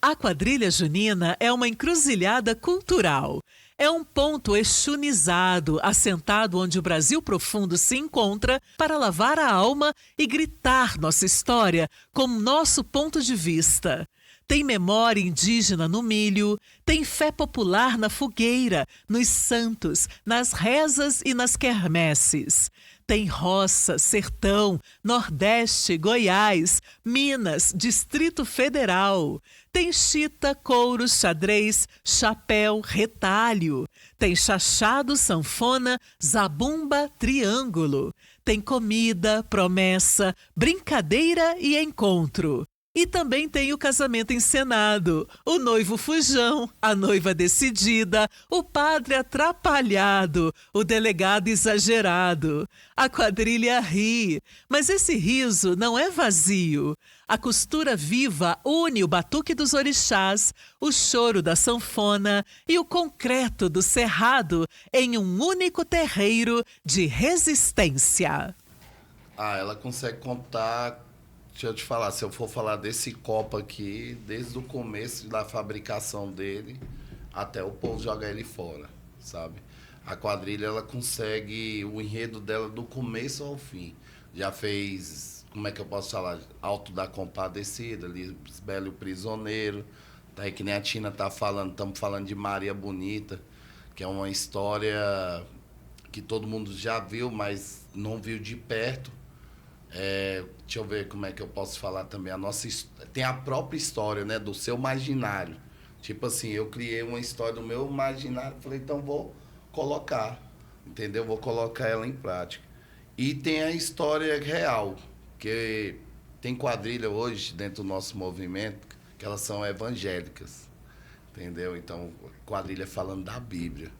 A quadrilha junina é uma encruzilhada cultural. É um ponto exunizado, assentado onde o Brasil profundo se encontra para lavar a alma e gritar nossa história com nosso ponto de vista. tem memória indígena no milho, tem fé popular na fogueira, nos santos, nas rezas e nas quermesses. Tem roça, sertão, Nordeste, Goiás, Minas, Distrito Federal. Tem chita, couro, xadrez, chapéu, retalho. Tem chachado, sanfona, zabumba, triângulo. Tem comida, promessa, brincadeira e encontro. E também tem o casamento encenado, o noivo fujão, a noiva decidida, o padre atrapalhado, o delegado exagerado. A quadrilha ri, mas esse riso não é vazio. A costura viva une o batuque dos orixás, o choro da sanfona e o concreto do cerrado em um único terreiro de resistência. Ela consegue contar. Deixa eu te falar, se eu for falar desse copo aqui, desde o começo da fabricação dele até o povo jogar ele fora, sabe? A quadrilha, ela consegue o enredo dela do começo ao fim. Já fez, como é que eu posso falar? Alto da Compadecida, Lisbela e o Prisioneiro. Daí que nem a Tina tá falando, estamos falando de Maria Bonita, que é uma história que todo mundo já viu, mas não viu de perto. Deixa eu ver como é que eu posso falar também. Tem a própria história, né, do seu imaginário. Tipo assim, eu criei uma história do meu imaginário, falei, então vou colocar, entendeu? Vou colocar ela em prática. E tem a história real, que tem quadrilha hoje dentro do nosso movimento, que elas são evangélicas, entendeu? Então, quadrilha falando da Bíblia,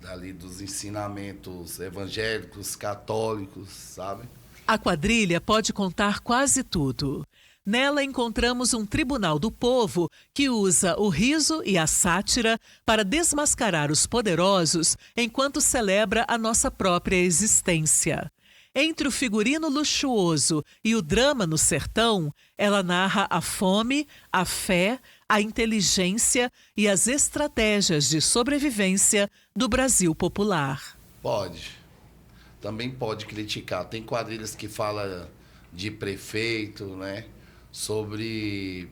dali dos ensinamentos evangélicos, católicos, sabe? A quadrilha pode contar quase tudo. Nela encontramos um tribunal do povo que usa o riso e a sátira para desmascarar os poderosos enquanto celebra a nossa própria existência. Entre o figurino luxuoso e o drama no sertão, ela narra a fome, a fé, a inteligência e as estratégias de sobrevivência do Brasil popular. Pode. Também pode criticar. Tem quadrilhas que falam de prefeito, né? Sobre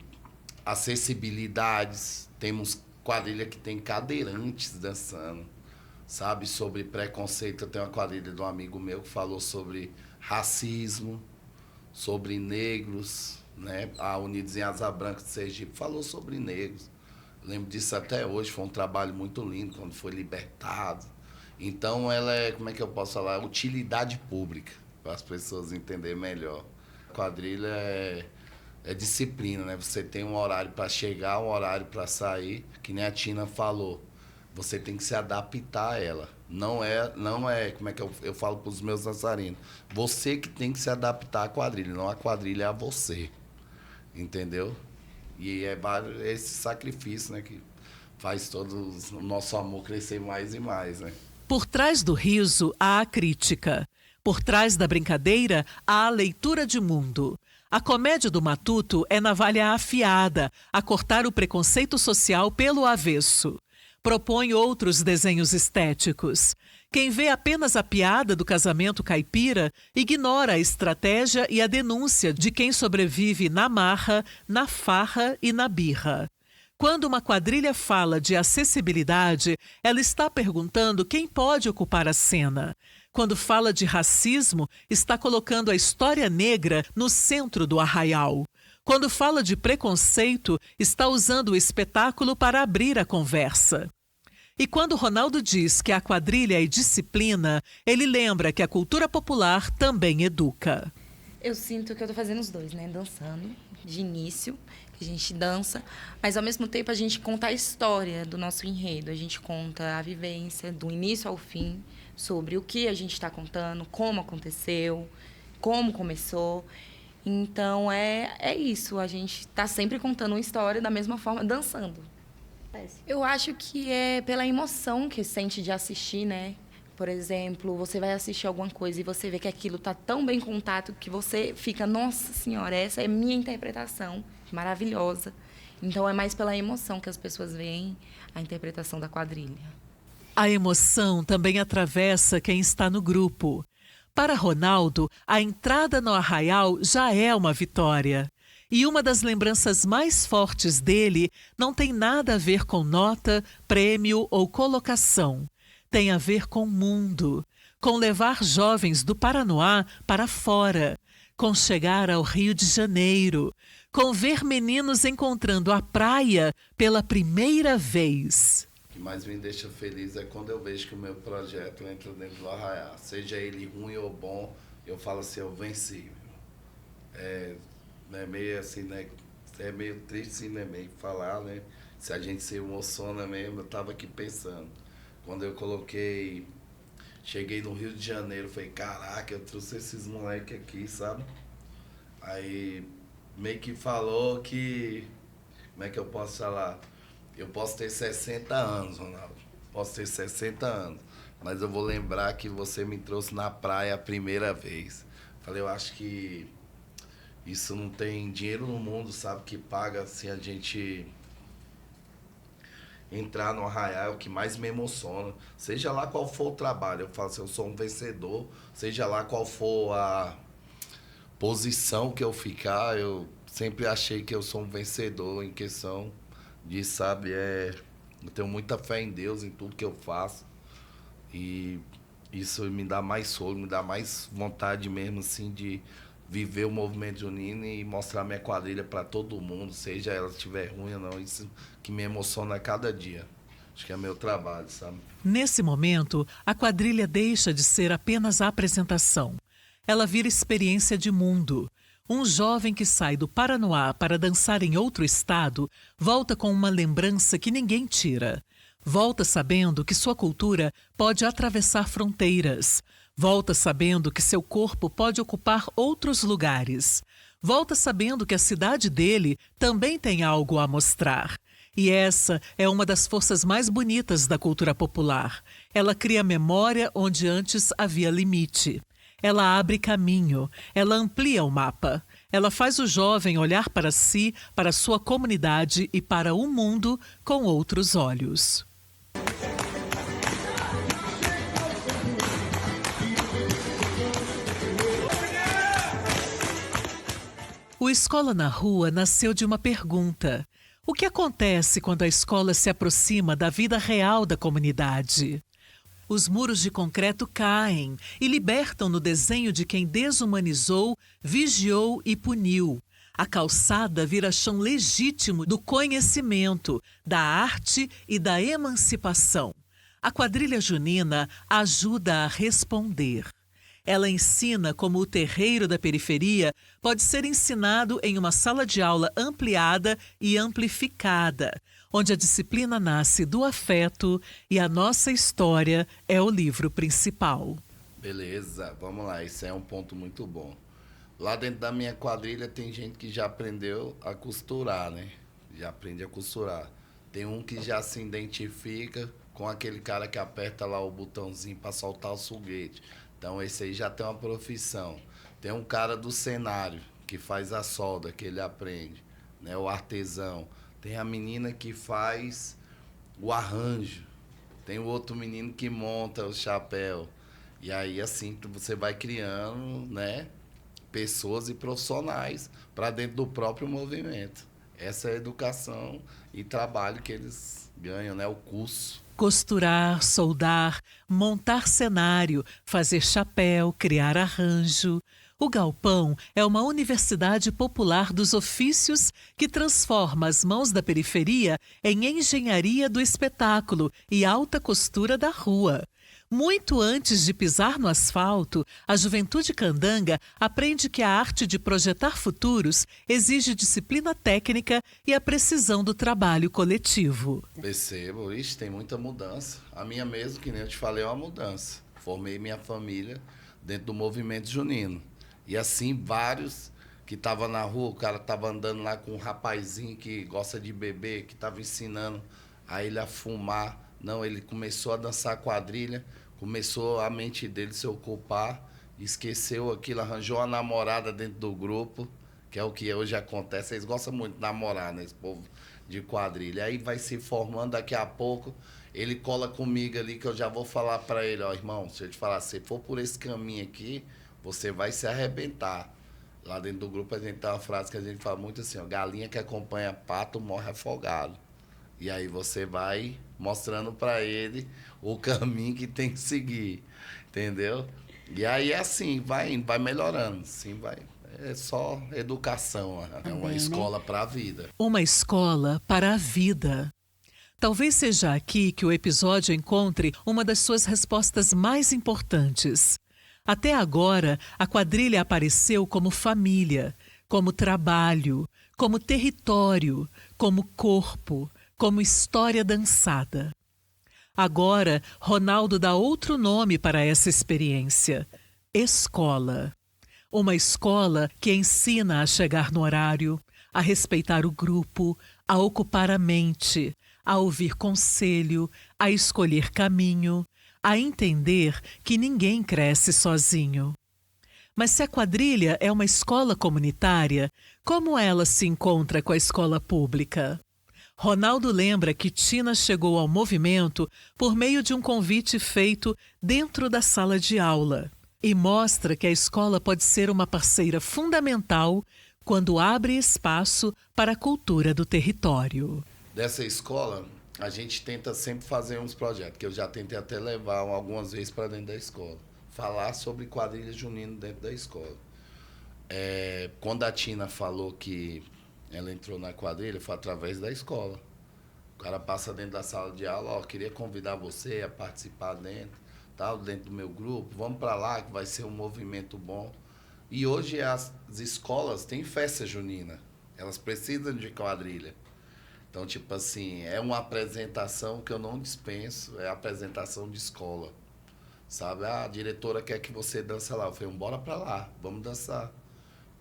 acessibilidades. Temos quadrilha que tem cadeirantes dançando, sabe? Sobre preconceito. Eu tenho uma quadrilha de um amigo meu que falou sobre racismo, sobre negros, né? A Unidos em Asa Branca de Sergipe falou sobre negros. Eu lembro disso até hoje. Foi um trabalho muito lindo quando foi libertado. Então, ela é, como é que eu posso falar? Utilidade pública, para as pessoas entenderem melhor. A quadrilha é disciplina, né? Você tem um horário para chegar, um horário para sair, que nem a Tina falou. Você tem que se adaptar a ela. Não é como é que eu falo para os meus dançarinos. Você que tem que se adaptar à quadrilha, não a quadrilha é a você. Entendeu? E é esse sacrifício, né, que faz todo o nosso amor crescer mais e mais, né? Por trás do riso, há a crítica. Por trás da brincadeira, há a leitura de mundo. A comédia do matuto é navalha afiada a cortar o preconceito social pelo avesso. Propõe outros desenhos estéticos. Quem vê apenas a piada do casamento caipira ignora a estratégia e a denúncia de quem sobrevive na marra, na farra e na birra. Quando uma quadrilha fala de acessibilidade, ela está perguntando quem pode ocupar a cena. Quando fala de racismo, está colocando a história negra no centro do arraial. Quando fala de preconceito, está usando o espetáculo para abrir a conversa. E quando Ronaldo diz que a quadrilha é disciplina, ele lembra que a cultura popular também educa. Eu sinto que eu tô fazendo os dois, né? Dançando, de início, que a gente dança, mas ao mesmo tempo a gente conta a história do nosso enredo. A gente conta a vivência do início ao fim, sobre o que a gente está contando, como aconteceu, como começou. Então, é isso. A gente está sempre contando uma história da mesma forma, dançando. Eu acho que é pela emoção que sente de assistir, né? Por exemplo, você vai assistir alguma coisa e você vê que aquilo está tão bem contado que você fica, nossa senhora, essa é minha interpretação, maravilhosa. Então, é mais pela emoção que as pessoas veem a interpretação da quadrilha. A emoção também atravessa quem está no grupo. Para Ronaldo, a entrada no arraial já é uma vitória. E uma das lembranças mais fortes dele não tem nada a ver com nota, prêmio ou colocação. Tem a ver com o mundo, com levar jovens do Paranoá para fora, com chegar ao Rio de Janeiro, com ver meninos encontrando a praia pela primeira vez. O que mais me deixa feliz é quando eu vejo que o meu projeto entra dentro do Arraiá. Seja ele ruim ou bom, eu falo assim, eu venci. É meio assim, né? É meio triste sim, né? Meio falar, né? Se a gente se emociona mesmo, eu tava aqui pensando. Quando eu cheguei no Rio de Janeiro, falei, caraca, eu trouxe esses moleques aqui, sabe? Aí meio que falou que, como é que eu posso falar? Eu posso ter 60 anos, Ronaldo. Posso ter 60 anos. Mas eu vou lembrar que você me trouxe na praia a primeira vez. Falei, eu acho que isso não tem dinheiro no mundo, sabe? Que paga assim a gente entrar no Arraiá, é o que mais me emociona. Seja lá qual for o trabalho. Eu falo assim, eu sou um vencedor. Seja lá qual for a posição que eu ficar, eu sempre achei que eu sou um vencedor em questão de, sabe, eu tenho muita fé em Deus, em tudo que eu faço. E isso me dá mais solo, me dá mais vontade mesmo, assim, de viver o movimento junino e mostrar minha quadrilha para todo mundo, seja ela estiver ruim ou não. Isso que me emociona a cada dia. Acho que é meu trabalho, sabe? Nesse momento, a quadrilha deixa de ser apenas a apresentação. Ela vira experiência de mundo. Um jovem que sai do Paranoá para dançar em outro estado volta com uma lembrança que ninguém tira. Volta sabendo que sua cultura pode atravessar fronteiras. Volta sabendo que seu corpo pode ocupar outros lugares. Volta sabendo que a cidade dele também tem algo a mostrar. E essa é uma das forças mais bonitas da cultura popular. Ela cria memória onde antes havia limite. Ela abre caminho, ela amplia o mapa. Ela faz o jovem olhar para si, para sua comunidade e para o mundo com outros olhos. O Escola na Rua nasceu de uma pergunta. O que acontece quando a escola se aproxima da vida real da comunidade? Os muros de concreto caem e libertam no desenho de quem desumanizou, vigiou e puniu. A calçada vira chão legítimo do conhecimento, da arte e da emancipação. A quadrilha junina ajuda a responder. Ela ensina como o terreiro da periferia pode ser ensinado em uma sala de aula ampliada e amplificada, onde a disciplina nasce do afeto e a nossa história é o livro principal. Beleza, vamos lá, isso é um ponto muito bom. Lá dentro da minha quadrilha tem gente que já aprendeu a costurar, né? Já aprende a costurar. Tem um que já se identifica com aquele cara que aperta lá o botãozinho para soltar o foguete. Então esse aí já tem uma profissão. Tem um cara do cenário que faz a solda, que ele aprende, né? O artesão. Tem a menina que faz o arranjo. Tem o outro menino que monta o chapéu. E aí assim você vai criando, né, pessoas e profissionais para dentro do próprio movimento. Essa é a educação e trabalho que eles ganham, né, o curso. Costurar, soldar, montar cenário, fazer chapéu, criar arranjo. O Galpão é uma universidade popular dos ofícios que transforma as mãos da periferia em engenharia do espetáculo e alta costura da rua. Muito antes de pisar no asfalto, a juventude candanga aprende que a arte de projetar futuros exige disciplina técnica e a precisão do trabalho coletivo. Percebo, ixi, tem muita mudança. A minha mesmo, que nem eu te falei, é uma mudança. Formei minha família dentro do movimento junino. E assim, vários que estavam na rua, o cara estava andando lá com um rapazinho que gosta de beber, que estava ensinando a ele a fumar. Não, ele começou a dançar quadrilha, começou a mente dele se ocupar, esqueceu aquilo, arranjou uma namorada dentro do grupo, que é o que hoje acontece. Eles gostam muito de namorar, né, esse povo de quadrilha. Aí vai se formando, daqui a pouco ele cola comigo ali, que eu já vou falar para ele, ó, irmão, se eu te falar, se for por esse caminho aqui, você vai se arrebentar. Lá dentro do grupo a gente tem uma frase que a gente fala muito assim, ó, galinha que acompanha pato morre afogado. E aí você vai mostrando para ele o caminho que tem que seguir, entendeu? E aí é assim, vai indo, vai melhorando, assim, vai. É só educação, é uma escola para a vida. Uma escola para a vida. Talvez seja aqui que o episódio encontre uma das suas respostas mais importantes. Até agora, a quadrilha apareceu como família, como trabalho, como território, como corpo, como história dançada. Agora, Ronaldo dá outro nome para essa experiência: escola. Uma escola que ensina a chegar no horário, a respeitar o grupo, a ocupar a mente, a ouvir conselho, a escolher caminho, a entender que ninguém cresce sozinho. Mas se a quadrilha é uma escola comunitária, como ela se encontra com a escola pública? Ronaldo lembra que Tina chegou ao movimento por meio de um convite feito dentro da sala de aula e mostra que a escola pode ser uma parceira fundamental quando abre espaço para a cultura do território. Dessa escola, a gente tenta sempre fazer uns projetos, que eu já tentei até levar algumas vezes para dentro da escola. Falar sobre quadrilha junina dentro da escola. Quando a Tina falou que ela entrou na quadrilha, foi através da escola. O cara passa dentro da sala de aula, ó, queria convidar você a participar dentro do meu grupo, vamos para lá que vai ser um movimento bom. E hoje as escolas têm festa junina, elas precisam de quadrilha. Então, tipo assim, é uma apresentação que eu não dispenso, é a apresentação de escola. Sabe? A diretora quer que você dance lá. Eu falei, bora pra lá, vamos dançar.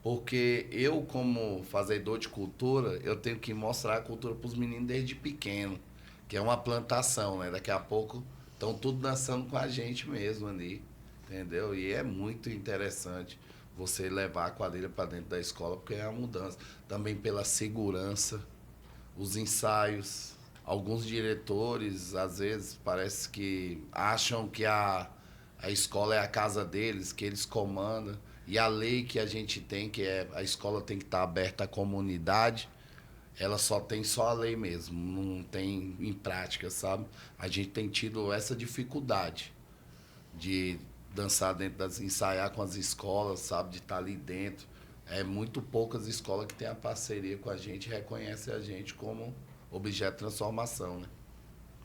Porque eu, como fazedor de cultura, eu tenho que mostrar a cultura pros meninos desde pequeno, que é uma plantação, né? Daqui a pouco estão tudo dançando com a gente mesmo ali, entendeu? E é muito interessante você levar a quadrilha para dentro da escola, porque é uma mudança. Também pela segurança. Os ensaios, alguns diretores, às vezes, parece que acham que a escola é a casa deles, que eles comandam. E a lei que a gente tem, que é a escola tem que estar aberta à comunidade, ela só tem a lei mesmo, não tem em prática, sabe? A gente tem tido essa dificuldade de dançar ensaiar com as escolas, sabe? De estar ali dentro. É muito poucas escolas que têm a parceria com a gente e reconhecem a gente como objeto de transformação, né?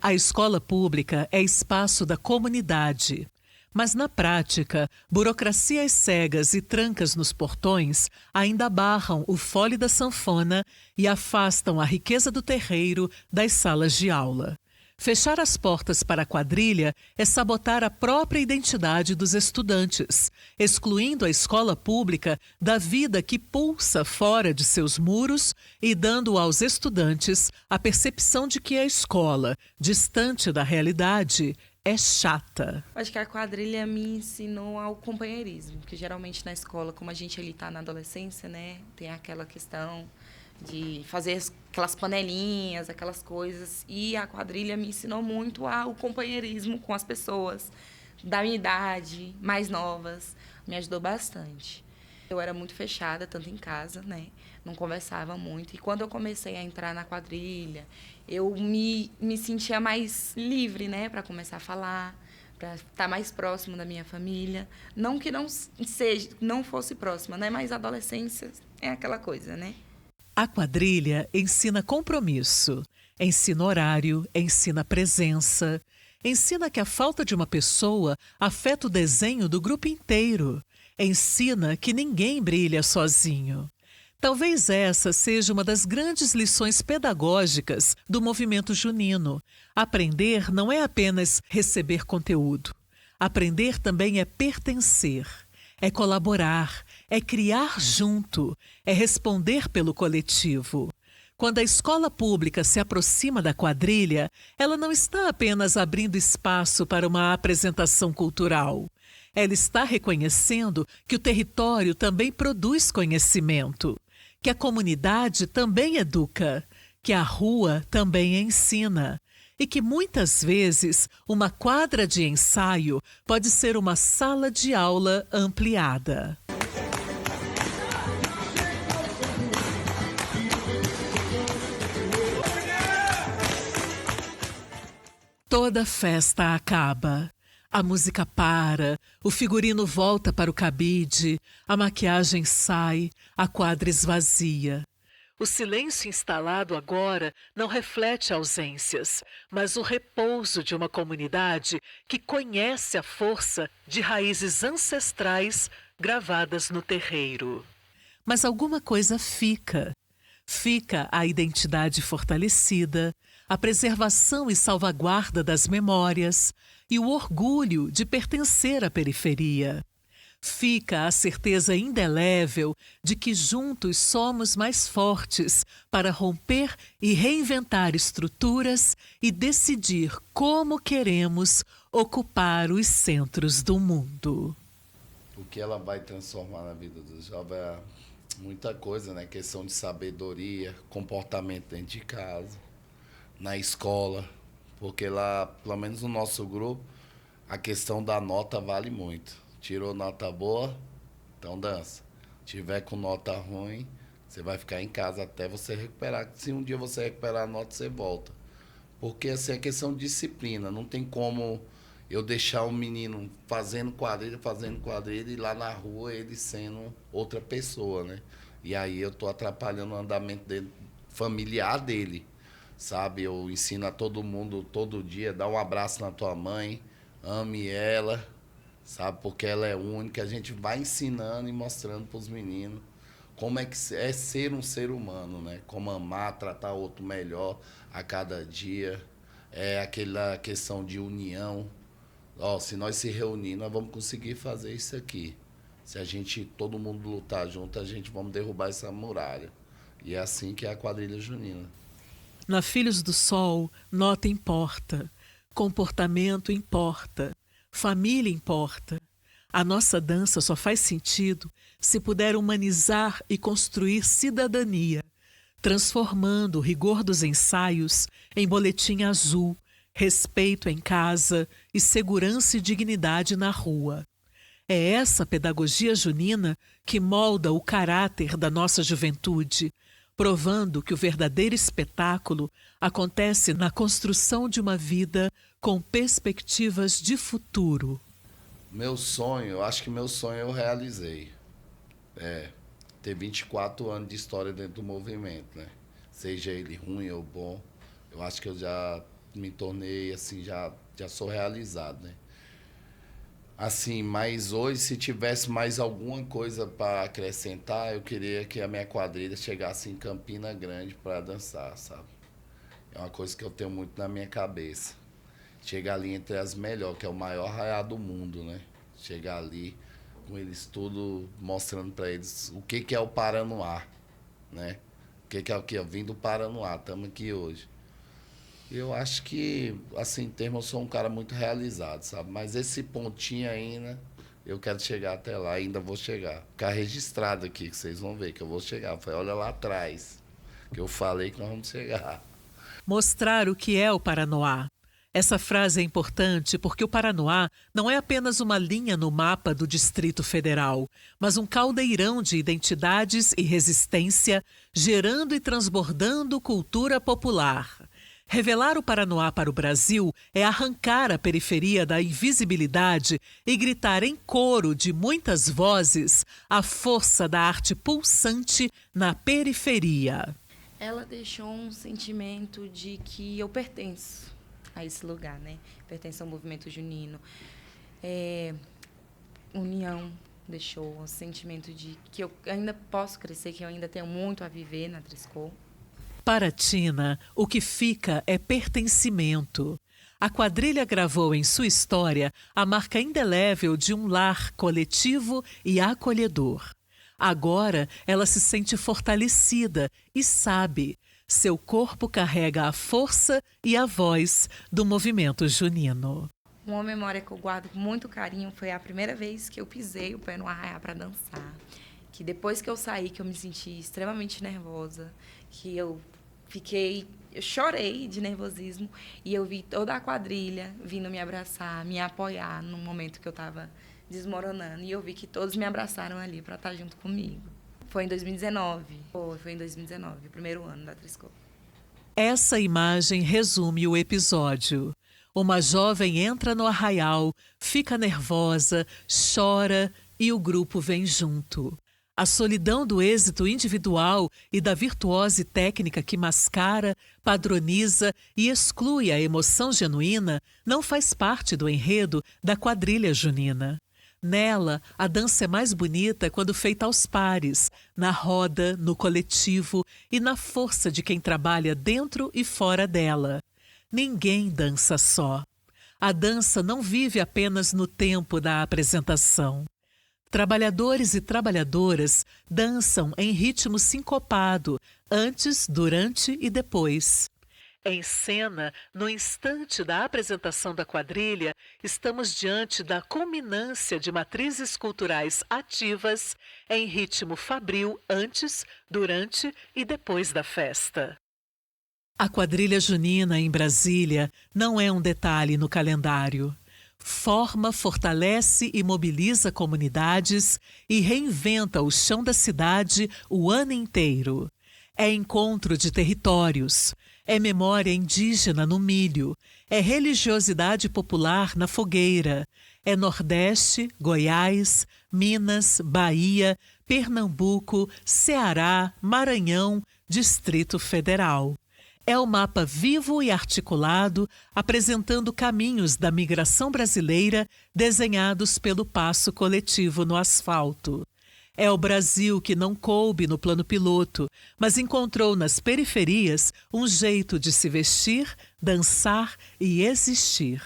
A escola pública é espaço da comunidade. Mas, na prática, burocracias cegas e trancas nos portões ainda barram o fole da sanfona e afastam a riqueza do terreiro das salas de aula. Fechar as portas para a quadrilha é sabotar a própria identidade dos estudantes, excluindo a escola pública da vida que pulsa fora de seus muros e dando aos estudantes a percepção de que a escola, distante da realidade, é chata. Acho que a quadrilha me ensinou ao companheirismo, que geralmente na escola, como a gente ali tá na adolescência, né, tem aquela questão de fazer aquelas panelinhas, aquelas coisas. E a quadrilha me ensinou muito o companheirismo com as pessoas da minha idade, mais novas. Me ajudou bastante. Eu era muito fechada, tanto em casa, né? Não conversava muito. E quando eu comecei a entrar na quadrilha, eu me sentia mais livre, né? Para começar a falar, para estar mais próximo da minha família. Não que não fosse próxima, né? Mas a adolescência é aquela coisa, né? A quadrilha ensina compromisso, ensina horário, ensina presença, ensina que a falta de uma pessoa afeta o desenho do grupo inteiro, ensina que ninguém brilha sozinho. Talvez essa seja uma das grandes lições pedagógicas do movimento junino. Aprender não é apenas receber conteúdo. Aprender também é pertencer, é colaborar, é criar junto, é responder pelo coletivo. Quando a escola pública se aproxima da quadrilha, ela não está apenas abrindo espaço para uma apresentação cultural. Ela está reconhecendo que o território também produz conhecimento, que a comunidade também educa, que a rua também ensina e que muitas vezes uma quadra de ensaio pode ser uma sala de aula ampliada. Toda festa acaba. A música para, o figurino volta para o cabide, a maquiagem sai, a quadra esvazia. O silêncio instalado agora não reflete ausências, mas o repouso de uma comunidade que conhece a força de raízes ancestrais gravadas no terreiro. Mas alguma coisa fica. Fica a identidade fortalecida, a preservação e salvaguarda das memórias e o orgulho de pertencer à periferia. Fica a certeza indelével de que juntos somos mais fortes para romper e reinventar estruturas e decidir como queremos ocupar os centros do mundo. O que ela vai transformar na vida dos jovens é muita coisa, né? Questão de sabedoria, comportamento dentro de casa, na escola, porque lá, pelo menos no nosso grupo, a questão da nota vale muito. Tirou nota boa, então dança. Tiver com nota ruim, você vai ficar em casa até você recuperar. Se um dia você recuperar a nota, você volta. Porque assim, é questão de disciplina. Não tem como eu deixar o menino fazendo quadrilha, e lá na rua ele sendo outra pessoa, né? E aí eu tô atrapalhando o andamento dele, familiar dele, sabe? Eu ensino a todo mundo, todo dia, dá um abraço na tua mãe, ame ela, sabe? Porque ela é única. A gente vai ensinando e mostrando para os meninos como é que é ser um ser humano, né? Como amar, tratar o outro melhor a cada dia. É aquela questão de união. Ó, se nós se reunir, nós vamos conseguir fazer isso aqui. Se a gente, todo mundo lutar junto, a gente vamos derrubar essa muralha. E é assim que é a quadrilha junina. Na Filhos do Sol, nota importa, comportamento importa, família importa. A nossa dança só faz sentido se puder humanizar e construir cidadania, transformando o rigor dos ensaios em boletim azul, respeito em casa e segurança e dignidade na rua. É essa pedagogia junina que molda o caráter da nossa juventude, provando que o verdadeiro espetáculo acontece na construção de uma vida com perspectivas de futuro. Meu sonho, eu acho que meu sonho eu realizei. Ter 24 anos de história dentro do movimento, né? Seja ele ruim ou bom, eu acho que eu já me tornei, assim, já sou realizado, né? Assim, mas hoje, se tivesse mais alguma coisa para acrescentar, eu queria que a minha quadrilha chegasse em Campina Grande para dançar, sabe? É uma coisa que eu tenho muito na minha cabeça. Chegar ali entre as melhores, que é o maior arraial do mundo, né? Chegar ali com eles tudo, mostrando para eles o que é o Paranoá, né? O que é o que? Eu vim do Paranoá, estamos aqui hoje. Eu acho que, assim, em termos, eu sou um cara muito realizado, sabe? Mas esse pontinho ainda, eu quero chegar até lá, ainda vou chegar. Ficar registrado aqui, que vocês vão ver que eu vou chegar. Eu falei, olha lá atrás, que eu falei que nós vamos chegar. Mostrar o que é o Paranoá. Essa frase é importante porque o Paranoá não é apenas uma linha no mapa do Distrito Federal, mas um caldeirão de identidades e resistência, gerando e transbordando cultura popular. Revelar o Paranoá para o Brasil é arrancar a periferia da invisibilidade e gritar em coro de muitas vozes a força da arte pulsante na periferia. Ela deixou um sentimento de que eu pertenço a esse lugar, né? Pertenço ao movimento junino. União deixou um sentimento de que eu ainda posso crescer, que eu ainda tenho muito a viver na Triscô. Para Tina, o que fica é pertencimento. A quadrilha gravou em sua história a marca indelével de um lar coletivo e acolhedor. Agora ela se sente fortalecida e sabe, seu corpo carrega a força e a voz do movimento junino. Uma memória que eu guardo com muito carinho foi a primeira vez que eu pisei o pé no arraiá para dançar. Que depois que eu saí, que eu me senti extremamente nervosa, que eu chorei de nervosismo e eu vi toda a quadrilha vindo me abraçar, me apoiar no momento que eu estava desmoronando. E eu vi que todos me abraçaram ali para estar junto comigo. Foi em 2019. Foi em 2019, o primeiro ano da Triscô. Essa imagem resume o episódio. Uma jovem entra no arraial, fica nervosa, chora e o grupo vem junto. A solidão do êxito individual e da virtuose técnica que mascara, padroniza e exclui a emoção genuína não faz parte do enredo da quadrilha junina. Nela, a dança é mais bonita quando feita aos pares, na roda, no coletivo e na força de quem trabalha dentro e fora dela. Ninguém dança só. A dança não vive apenas no tempo da apresentação. Trabalhadores e trabalhadoras dançam em ritmo sincopado, antes, durante e depois. Em cena, no instante da apresentação da quadrilha, estamos diante da culminância de matrizes culturais ativas em ritmo fabril antes, durante e depois da festa. A quadrilha junina em Brasília não é um detalhe no calendário. Forma, fortalece e mobiliza comunidades e reinventa o chão da cidade o ano inteiro. É encontro de territórios, é memória indígena no milho, é religiosidade popular na fogueira, é Nordeste, Goiás, Minas, Bahia, Pernambuco, Ceará, Maranhão, Distrito Federal. É o mapa vivo e articulado, apresentando caminhos da migração brasileira desenhados pelo passo coletivo no asfalto. É o Brasil que não coube no plano piloto, mas encontrou nas periferias um jeito de se vestir, dançar e existir.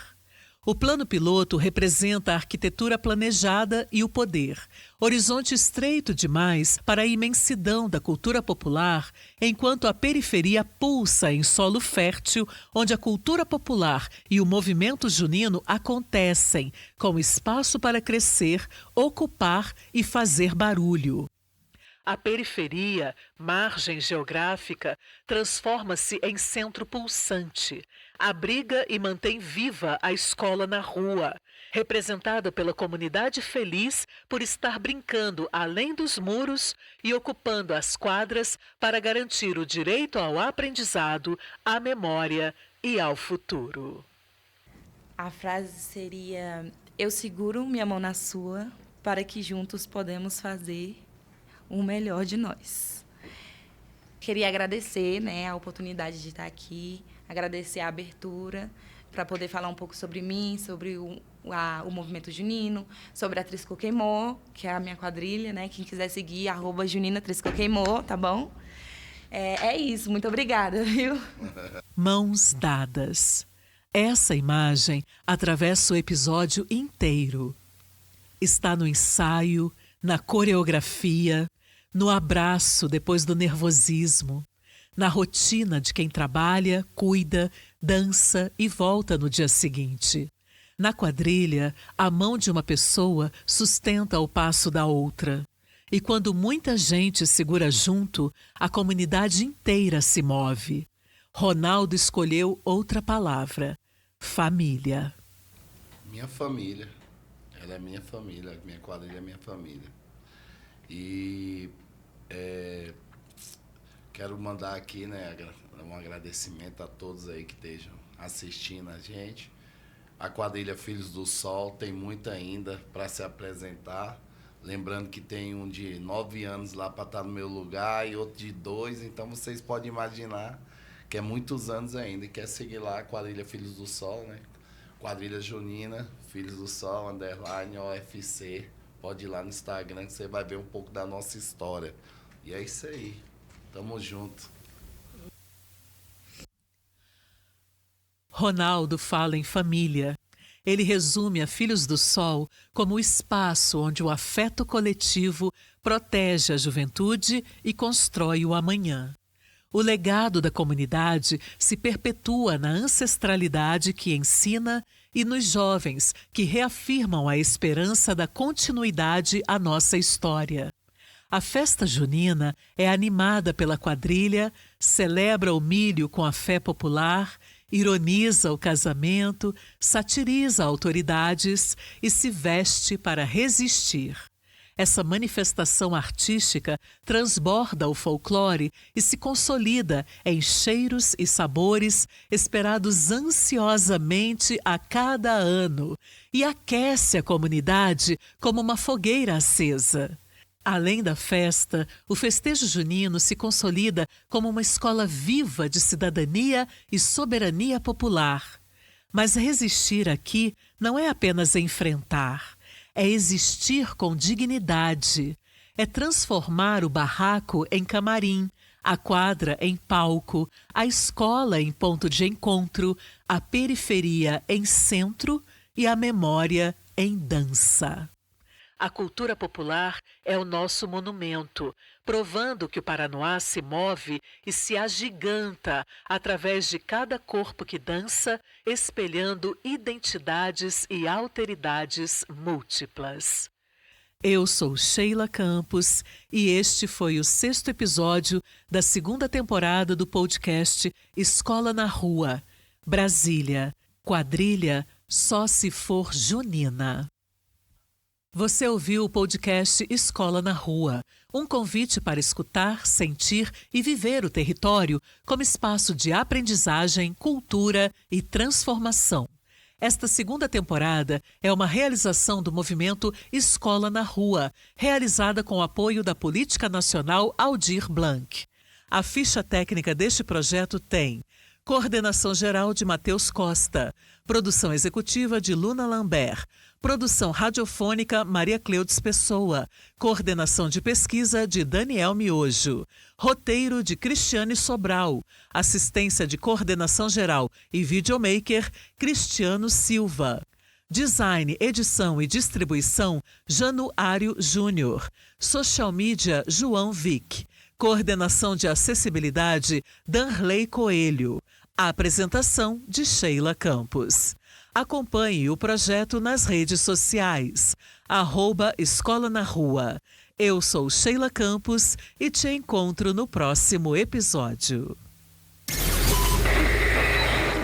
O plano piloto representa a arquitetura planejada e o poder, horizonte estreito demais para a imensidão da cultura popular, enquanto a periferia pulsa em solo fértil, onde a cultura popular e o movimento junino acontecem, com espaço para crescer, ocupar e fazer barulho. A periferia, margem geográfica, transforma-se em centro pulsante. Abriga e mantém viva a escola na rua, representada pela comunidade feliz por estar brincando além dos muros e ocupando as quadras para garantir o direito ao aprendizado, à memória e ao futuro. A frase seria: eu seguro minha mão na sua para que juntos podemos fazer o melhor de nós. Queria agradecer, a oportunidade de estar aqui, agradecer a abertura para poder falar um pouco sobre mim, sobre o movimento junino, sobre a Trisco Queimou, que é a minha quadrilha, Quem quiser seguir, @Junina Trisco Queimou, tá bom? É isso, muito obrigada, viu? Mãos dadas. Essa imagem atravessa o episódio inteiro. Está no ensaio, na coreografia, no abraço depois do nervosismo, na rotina de quem trabalha, cuida, dança e volta no dia seguinte. Na quadrilha, a mão de uma pessoa sustenta o passo da outra. E quando muita gente segura junto, a comunidade inteira se move. Ronaldo escolheu outra palavra: família. Minha família. Ela é minha família, minha quadrilha é minha família. E quero mandar aqui, um agradecimento a todos aí que estejam assistindo a gente. A quadrilha Filhos do Sol tem muito ainda para se apresentar. Lembrando que tem um de 9 anos lá para estar no meu lugar e outro de 2, então vocês podem imaginar que é muitos anos ainda. E quer seguir lá a quadrilha Filhos do Sol, Quadrilha Junina, Filhos do Sol, _OFC. Pode ir lá no Instagram que você vai ver um pouco da nossa história. E é isso aí. Tamo junto. Ronaldo fala em família. Ele resume a Filhos do Sol como o espaço onde o afeto coletivo protege a juventude e constrói o amanhã. O legado da comunidade se perpetua na ancestralidade que ensina e nos jovens que reafirmam a esperança da continuidade à nossa história. A festa junina é animada pela quadrilha, celebra o milho com a fé popular, ironiza o casamento, satiriza autoridades e se veste para resistir. Essa manifestação artística transborda o folclore e se consolida em cheiros e sabores esperados ansiosamente a cada ano e aquece a comunidade como uma fogueira acesa. Além da festa, o festejo junino se consolida como uma escola viva de cidadania e soberania popular. Mas resistir aqui não é apenas enfrentar, é existir com dignidade, é transformar o barraco em camarim, a quadra em palco, a escola em ponto de encontro, a periferia em centro e a memória em dança. A cultura popular é o nosso monumento, provando que o Paranoá se move e se agiganta através de cada corpo que dança, espelhando identidades e alteridades múltiplas. Eu sou Sheila Campos e este foi o 6º episódio da 2ª temporada do podcast Escola na Rua, Brasília, quadrilha só se for junina. Você ouviu o podcast Escola na Rua, um convite para escutar, sentir e viver o território como espaço de aprendizagem, cultura e transformação. Esta 2ª temporada é uma realização do movimento Escola na Rua, realizada com o apoio da Política Nacional Aldir Blanc. A ficha técnica deste projeto tem coordenação geral de Matheus Costa, produção executiva de Luna Lambert, produção radiofônica Maria Cleudes Pessoa, coordenação de pesquisa de Daniel Miojo, roteiro de Cristiane Sobral, assistência de coordenação geral e videomaker Cristiano Silva. Design, edição e distribuição Januário Júnior. Social media João Vick. Coordenação de acessibilidade Danley Coelho. A apresentação de Sheila Campos. Acompanhe o projeto nas redes sociais, @Escola na Rua. Eu sou Sheila Campos e te encontro no próximo episódio.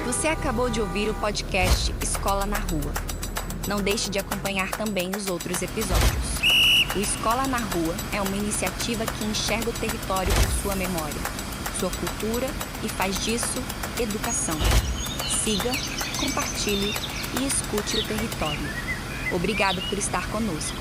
Você acabou de ouvir o podcast Escola na Rua. Não deixe de acompanhar também os outros episódios. O Escola na Rua é uma iniciativa que enxerga o território por sua memória, sua cultura e faz disso educação. Siga, compartilhe e escute o território. Obrigado por estar conosco.